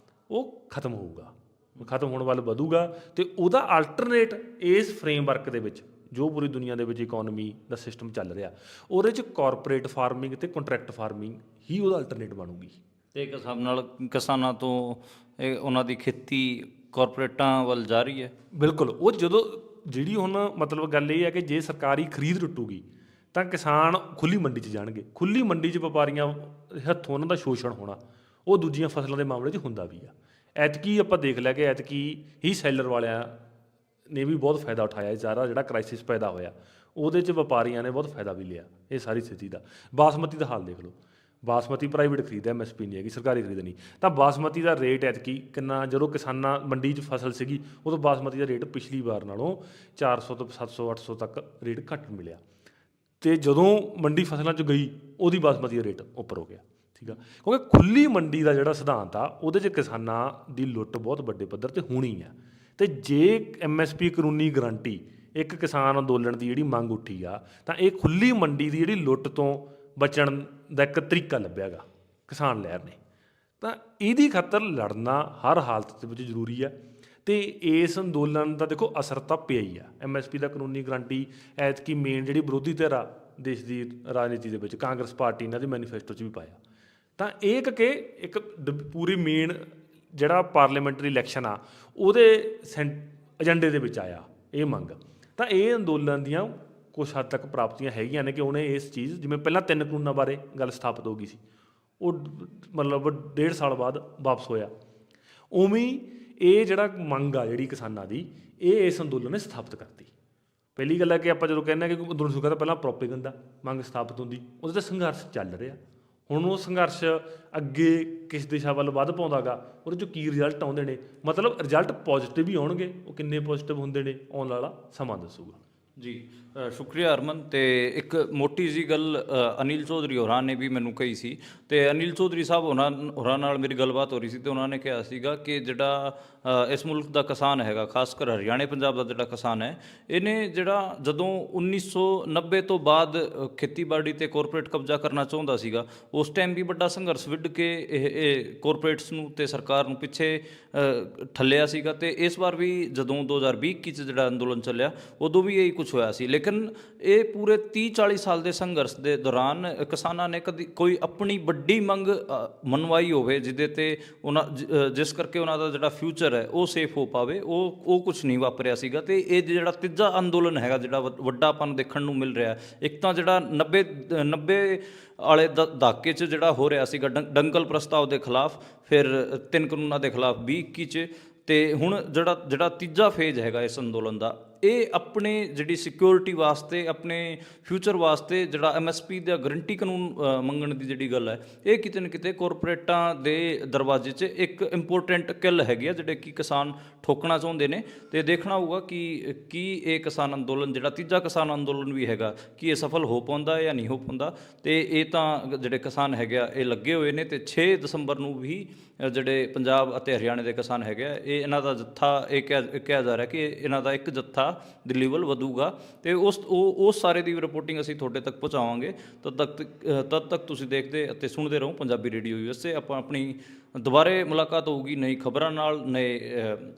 ਉਹ ਖਤਮ ਹੋਊਗਾ, ਖਤਮ ਹੋਣ ਵੱਲ ਵਧੂਗਾ। ਤੇ ਉਹਦਾ ਆਲਟਰਨੇਟ ਇਸ ਫਰੇਮਵਰਕ ਦੇ ਵਿੱਚ ਜੋ ਪੂਰੀ ਦੁਨੀਆ ਦੇ ਵਿੱਚ ਇਕੋਨਮੀ ਦਾ ਸਿਸਟਮ ਚੱਲ ਰਿਹਾ, ਉਹਦੇ 'ਚ ਕਾਰਪੋਰੇਟ ਫਾਰਮਿੰਗ ਤੇ ਕੰਟਰੈਕਟ ਫਾਰਮਿੰਗ ਹੀ ਉਹਦਾ ਆਲਟਰਨੇਟ ਬਣੂਗੀ। ਤੇ ਇੱਕ ਹਿਸਾਬ ਨਾਲ ਕਿਸਾਨਾਂ ਤੋਂ ਉਹਨਾਂ ਦੀ ਖੇਤੀ ਕਾਰਪੋਰੇਟਾਂ ਵੱਲ ਜਾ ਰਹੀ ਹੈ। ਬਿਲਕੁਲ, ਉਹ ਜਦੋਂ ਜਿਹੜੀ ਹੁਣ ਮਤਲਬ ਗੱਲ ਇਹ ਹੈ ਕਿ ਜੇ ਸਰਕਾਰੀ ਖਰੀਦ ਟੁੱਟੂਗੀ ਤਾਂ ਕਿਸਾਨ ਖੁੱਲੀ ਮੰਡੀ 'ਚ ਜਾਣਗੇ। ਖੁੱਲੀ ਮੰਡੀ 'ਚ ਵਪਾਰੀਆਂ ਹੱਥੋਂ ਉਹਨਾਂ ਦਾ ਸ਼ੋਸ਼ਣ ਹੋਣਾ ਉਹ ਦੂਜੀਆਂ ਫਸਲਾਂ ਦੇ ਮਾਮਲੇ 'ਚ ਹੁੰਦਾ ਵੀ ਆ। ਐਤਕੀ ਆਪਾਂ ਦੇਖ ਲਿਆ ਕਿ ਐਤਕੀ ਹੀ ਸੈਲਰ ਵਾਲਿਆਂ ਨੇ ਵੀ ਬਹੁਤ ਫਾਇਦਾ ਉਠਾਇਆ। ਇਹ ਸਾਰਾ ਜਿਹੜਾ ਕ੍ਰਾਈਸਿਸ ਪੈਦਾ ਹੋਇਆ ਉਹਦੇ 'ਚ ਵਪਾਰੀਆਂ ਨੇ ਬਹੁਤ ਫਾਇਦਾ ਵੀ ਲਿਆ ਇਹ ਸਾਰੀ ਸਥਿਤੀ ਦਾ। ਬਾਸਮਤੀ ਦਾ ਹਾਲ ਦੇਖ ਲਓ, ਬਾਸਮਤੀ ਪ੍ਰਾਈਵੇਟ ਖਰੀਦ ਹੈ, MSP ਨਹੀਂ ਹੈਗੀ, ਸਰਕਾਰੀ ਖਰੀਦ ਨਹੀਂ। ਤਾਂ ਬਾਸਮਤੀ ਦਾ ਰੇਟ ਐਤਕੀ ਕਿੰਨਾ, ਜਦੋਂ ਕਿਸਾਨਾਂ ਮੰਡੀ 'ਚ ਫਸਲ ਸੀਗੀ ਉਦੋਂ ਬਾਸਮਤੀ ਦਾ ਰੇਟ ਪਿਛਲੀ ਵਾਰ ਨਾਲੋਂ 400 ਤੋਂ 700 800 ਤੱਕ ਰੇਟ ਘੱਟ ਮਿਲਿਆ। ਤੇ ਜਦੋਂ ਮੰਡੀ ਫਸਲਾਂ 'ਚ ਗਈ ਉਹਦੀ ਬਾਸਮਤੀ ਦਾ ਰੇਟ ਉੱਪਰ ਹੋ ਗਿਆ, ਠੀਕ ਆ। ਕਿਉਂਕਿ ਖੁੱਲੀ ਮੰਡੀ ਦਾ ਜਿਹੜਾ ਸਿਧਾਂਤ ਆ ਉਹਦੇ 'ਚ ਕਿਸਾਨਾਂ ਦੀ ਲੁੱਟ ਬਹੁਤ ਵੱਡੇ ਪੱਧਰ 'ਤੇ ਹੋਣੀ ਆ। ਤੇ ਜੇ MSP ਕਾਨੂੰਨੀ ਗਰੰਟੀ ਇੱਕ ਕਿਸਾਨ ਅੰਦੋਲਨ ਦੀ ਜਿਹੜੀ ਮੰਗ ਉੱਠੀ ਆ ਤਾਂ ਇਹ ਖੁੱਲੀ ਮੰਡੀ ਦੀ ਜਿਹੜੀ ਲੁੱਟ ਤੋਂ ਬਚਣ ਦਾ ਇੱਕ ਤਰੀਕਾ ਲੱਭਿਆਗਾ ਕਿਸਾਨ ਲਹਿਰ ਨੇ। ਤਾਂ ਇਹਦੀ ਖਾਤਰ ਲੜਨਾ ਹਰ ਹਾਲਤ ਦੇ ਵਿੱਚ ਜ਼ਰੂਰੀ ਆ। ਤੇ ਇਸ ਅੰਦੋਲਨ ਦਾ ਦੇਖੋ ਅਸਰ ਤਾਂ ਪਿਆ ਹੀ ਆ। MSP ਦਾ ਕਾਨੂੰਨੀ ਗਰੰਟੀ ਐਤਕੀ ਮੇਨ ਜਿਹੜੀ ਵਿਰੋਧੀ ਧਿਰ ਆ ਦੇਸ਼ ਦੀ ਰਾਜਨੀਤੀ ਦੇ ਵਿੱਚ, ਕਾਂਗਰਸ ਪਾਰਟੀ ਇਹਨਾਂ ਦੇ ਮੈਨੀਫੈਸਟੋ 'ਚ ਵੀ ਪਾਇਆ। ਤਾਂ ਇਹ ਕਿ ਇੱਕ ਪੂਰੀ ਮੇਨ ਜਿਹੜਾ ਪਾਰਲੀਮੈਂਟਰੀ ਇਲੈਕਸ਼ਨ ਆ ਉਹਦੇ ਏਜੰਡੇ ਦੇ ਵਿੱਚ ਆਇਆ ਇਹ ਮੰਗ। ਤਾਂ ਇਹ ਅੰਦੋਲਨ ਦੀਆਂ ਕੁਛ ਹੱਦ ਤੱਕ ਪ੍ਰਾਪਤੀਆਂ ਹੈਗੀਆਂ ਨੇ ਕਿ ਉਹਨੇ ਇਸ ਚੀਜ਼, ਜਿਵੇਂ ਪਹਿਲਾਂ 3 ਕਾਨੂੰਨਾਂ ਬਾਰੇ ਗੱਲ ਸਥਾਪਿਤ ਹੋ ਗਈ ਸੀ, ਉਹ ਮਤਲਬ 1.5 ਸਾਲ ਬਾਅਦ ਵਾਪਸ ਹੋਇਆ, ਉਵੇਂ ਇਹ ਜਿਹੜਾ ਮੰਗ ਆ ਜਿਹੜੀ ਕਿਸਾਨਾਂ ਦੀ, ਇਹ ਇਸ ਅੰਦੋਲਨ ਨੇ ਸਥਾਪਿਤ ਕਰਤੀ। ਪਹਿਲੀ ਗੱਲ ਹੈ ਕਿ ਆਪਾਂ ਜਦੋਂ ਕਹਿੰਦੇ ਹਾਂ ਕਿ ਅੰਦੋਲਨ ਸ਼ੁਰੂ ਕਰਦਾ ਪਹਿਲਾਂ ਪ੍ਰੋਪੇਗੈਂਡਾ ਮੰਗ ਸਥਾਪਿਤ ਹੁੰਦੀ, ਉਹਦੇ 'ਤੇ ਸੰਘਰਸ਼ ਚੱਲ ਰਿਹਾ। ਹੁਣ ਉਹ ਸੰਘਰਸ਼ ਅੱਗੇ ਕਿਸ ਦਿਸ਼ਾ ਵੱਲ ਵੱਧ ਪਾਉਂਦਾ ਗਾ, ਉਹਦੇ 'ਚੋਂ ਕੀ ਰਿਜ਼ਲਟ ਆਉਂਦੇ ਨੇ, ਮਤਲਬ ਰਿਜ਼ਲਟ ਪੋਜ਼ਿਟਿਵ ਹੀ ਆਉਣਗੇ, ਉਹ ਕਿੰਨੇ ਪੋਜ਼ਿਟਿਵ ਹੁੰਦੇ ਨੇ ਆਉਣ ਵਾਲਾ ਸਮਾਂ ਦੱਸੂਗਾ। ਜੀ ਸ਼ੁਕਰੀਆ ਹਰਮਨ। ਤੇ ਇੱਕ ਮੋਟੀ ਜੀ ਗੱਲ ਅਨਿਲ ਚੌਧਰੀ ਹੋਰਾਂ ਨੇ ਵੀ ਮੈਨੂੰ ਕਹੀ ਸੀ, ਤੇ ਅਨਿਲ ਚੌਧਰੀ ਸਾਹਿਬ ਹੋਰਾਂ ਨਾਲ ਮੇਰੀ ਗੱਲਬਾਤ ਹੋ ਰਹੀ ਸੀ, ਤੇ ਉਹਨਾਂ ਨੇ ਕਿਹਾ ਸੀਗਾ ਕਿ ਜਿਹੜਾ ਇਸ ਮੁਲਕ ਦਾ ਕਿਸਾਨ ਹੈਗਾ, ਖਾਸ ਕਰ ਹਰਿਆਣੇ ਪੰਜਾਬ ਦਾ ਜਿਹੜਾ ਕਿਸਾਨ ਹੈ, ਇਹਨੇ ਜਿਹੜਾ ਜਦੋਂ 1990 ਤੋਂ ਬਾਅਦ ਖੇਤੀਬਾੜੀ ਤੇ ਕਾਰਪੋਰੇਟ ਕਬਜ਼ਾ ਕਰਨਾ ਚਾਹੁੰਦਾ ਸੀਗਾ, ਉਸ ਟਾਈਮ ਵੀ ਵੱਡਾ ਸੰਘਰਸ਼ ਵਿੱਢ ਕੇ ਇਹ ਕਾਰਪੋਰੇਟਸ ਨੂੰ ਤੇ ਸਰਕਾਰ ਨੂੰ ਪਿੱਛੇ ਠੱਲਿਆ ਸੀਗਾ। ਤੇ ਇਸ ਵਾਰ ਵੀ ਜਦੋਂ 2020 'ਚ ਜਿਹੜਾ ਅੰਦੋਲਨ ਚੱਲਿਆ ਉਦੋਂ ਵੀ ਇਹ ਕੁਝ ਹੋਇਆ ਸੀ। ਲੇਕਿਨ ਇਹ ਪੂਰੇ 30-40 ਸਾਲ ਦੇ ਸੰਘਰਸ਼ ਦੇ ਦੌਰਾਨ ਕਿਸਾਨਾਂ ਨੇ ਕਦੀ ਕੋਈ ਆਪਣੀ ਵੱਡੀ ਮੰਗ ਮਨਵਾਈ ਹੋਵੇ ਜਿਹਦੇ ਤੇ ਜਿਸ ਕਰਕੇ ਉਹਨਾਂ ਦਾ ਜਿਹੜਾ ਫਿਊਚਰ ਹੈ ਉਹ ਸੇਫ ਹੋ ਪਾਵੇ, ਉਹ ਕੁਝ ਨਹੀਂ ਵਾਪਰਿਆ ਸੀਗਾ। ਤੇ ਇਹ ਜਿਹੜਾ ਤੀਜਾ ਅੰਦੋਲਨ ਹੈਗਾ ਜਿਹੜਾ ਵੱਡਾ ਆਪਾਂ ਨੂੰ ਦੇਖਣ ਨੂੰ ਮਿਲ ਰਿਹਾ, ਇੱਕ ਤਾਂ ਜਿਹੜਾ 90 ਵਾਲੇ ਦਹਾਕੇ 'ਚ ਜਿਹੜਾ ਹੋ ਰਿਹਾ ਸੀਗਾ ਦੰਗਲ ਪ੍ਰਸਤਾਵ ਦੇ ਖਿਲਾਫ, ਫਿਰ 3 ਕਾਨੂੰਨਾਂ ਦੇ ਖਿਲਾਫ 2021 'ਚ, ਤੇ ਹੁਣ ਜਿਹੜਾ ਤੀਜਾ ਫੇਜ਼ ਹੈਗਾ ਇਸ ਅੰਦੋਲਨ ਦਾ, ਇਹ ਆਪਣੇ ਜਿਹੜੀ ਸਿਕਿਉਰਿਟੀ ਵਾਸਤੇ, ਆਪਣੇ ਫਿਊਚਰ ਵਾਸਤੇ ਜਿਹੜਾ MSP ਦਾ ਗਰੰਟੀ ਕਾਨੂੰਨ ਮੰਗਣ ਦੀ ਜਿਹੜੀ ਗੱਲ ਹੈ, ਇਹ ਕਿਤੇ ਨਾ ਕਿਤੇ ਕਾਰਪੋਰੇਟਾਂ ਦੇ ਦਰਵਾਜ਼ੇ 'ਚ ਇੱਕ ਇੰਪੋਰਟੈਂਟ ਕਿੱਲ ਹੈਗੀ ਆ ਜਿਹੜੇ ਕਿ ਕਿਸਾਨ ਠੋਕਣਾ ਚਾਹੁੰਦੇ ਨੇ। ਤੇ ਦੇਖਣਾ ਹੋਊਗਾ ਕਿ ਕੀ ਇਹ ਕਿਸਾਨ ਅੰਦੋਲਨ, ਜਿਹੜਾ ਤੀਜਾ ਕਿਸਾਨ ਅੰਦੋਲਨ ਵੀ ਹੈਗਾ, ਕੀ ਇਹ ਸਫਲ ਹੋ ਪਾਉਂਦਾ ਜਾਂ ਨਹੀਂ ਹੋ ਪਾਉਂਦਾ। ਤੇ ਇਹ ਤਾਂ ਜਿਹੜੇ ਕਿਸਾਨ ਹੈਗੇ ਆ ਇਹ ਲੱਗੇ ਹੋਏ ਨੇ, ਤੇ 6 ਦਸੰਬਰ ਨੂੰ ਵੀ ਜਿਹੜੇ ਪੰਜਾਬ ਅਤੇ ਹਰਿਆਣੇ ਦੇ ਕਿਸਾਨ ਹੈਗੇ ਆ, ਇਹਨਾਂ ਦਾ ਜੱਥਾ, ਇਹ ਕਿਹਾ ਜਾ ਰਿਹਾ ਕਿ ਇਹਨਾਂ ਦਾ ਇੱਕ ਜੱਥਾ ਦਿੱਲੀ ਵੱਲ ਵਧੂਗਾ। ਤੇ ਉਸ ਸਾਰੇ ਦੀ ਰਿਪੋਰਟਿੰਗ ਅਸੀਂ ਤੁਹਾਡੇ ਤੱਕ ਪਹੁੰਚਾਵਾਂਗੇ। ਤਦ ਤੱਕ ਤੁਸੀਂ ਦੇਖਦੇ ਅਤੇ ਸੁਣਦੇ ਰਹੋ ਪੰਜਾਬੀ ਰੇਡੀਓ USA। ਆਪਾਂ ਆਪਣੀ ਦੁਬਾਰੇ ਮੁਲਾਕਾਤ ਹੋਊਗੀ ਨਈ ਖਬਰਾਂ ਨਾਲ, ਨਏ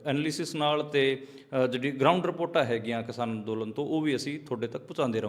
ਐਨਾਲਿਸਿਸ ਨਾਲ, ਤੇ ਜਿਹੜੀ ਗਰਾਊਂਡ ਰਿਪੋਰਟਾਂ ਹੈਗੀਆਂ ਕਿਸਾਨ ਅੰਦੋਲਨ ਤੋਂ, ਉਹ ਵੀ ਅਸੀਂ ਤੁਹਾਡੇ ਤੱਕ ਪਹੁੰਚਾਉਂਦੇ ਰਹਾਂਗੇ।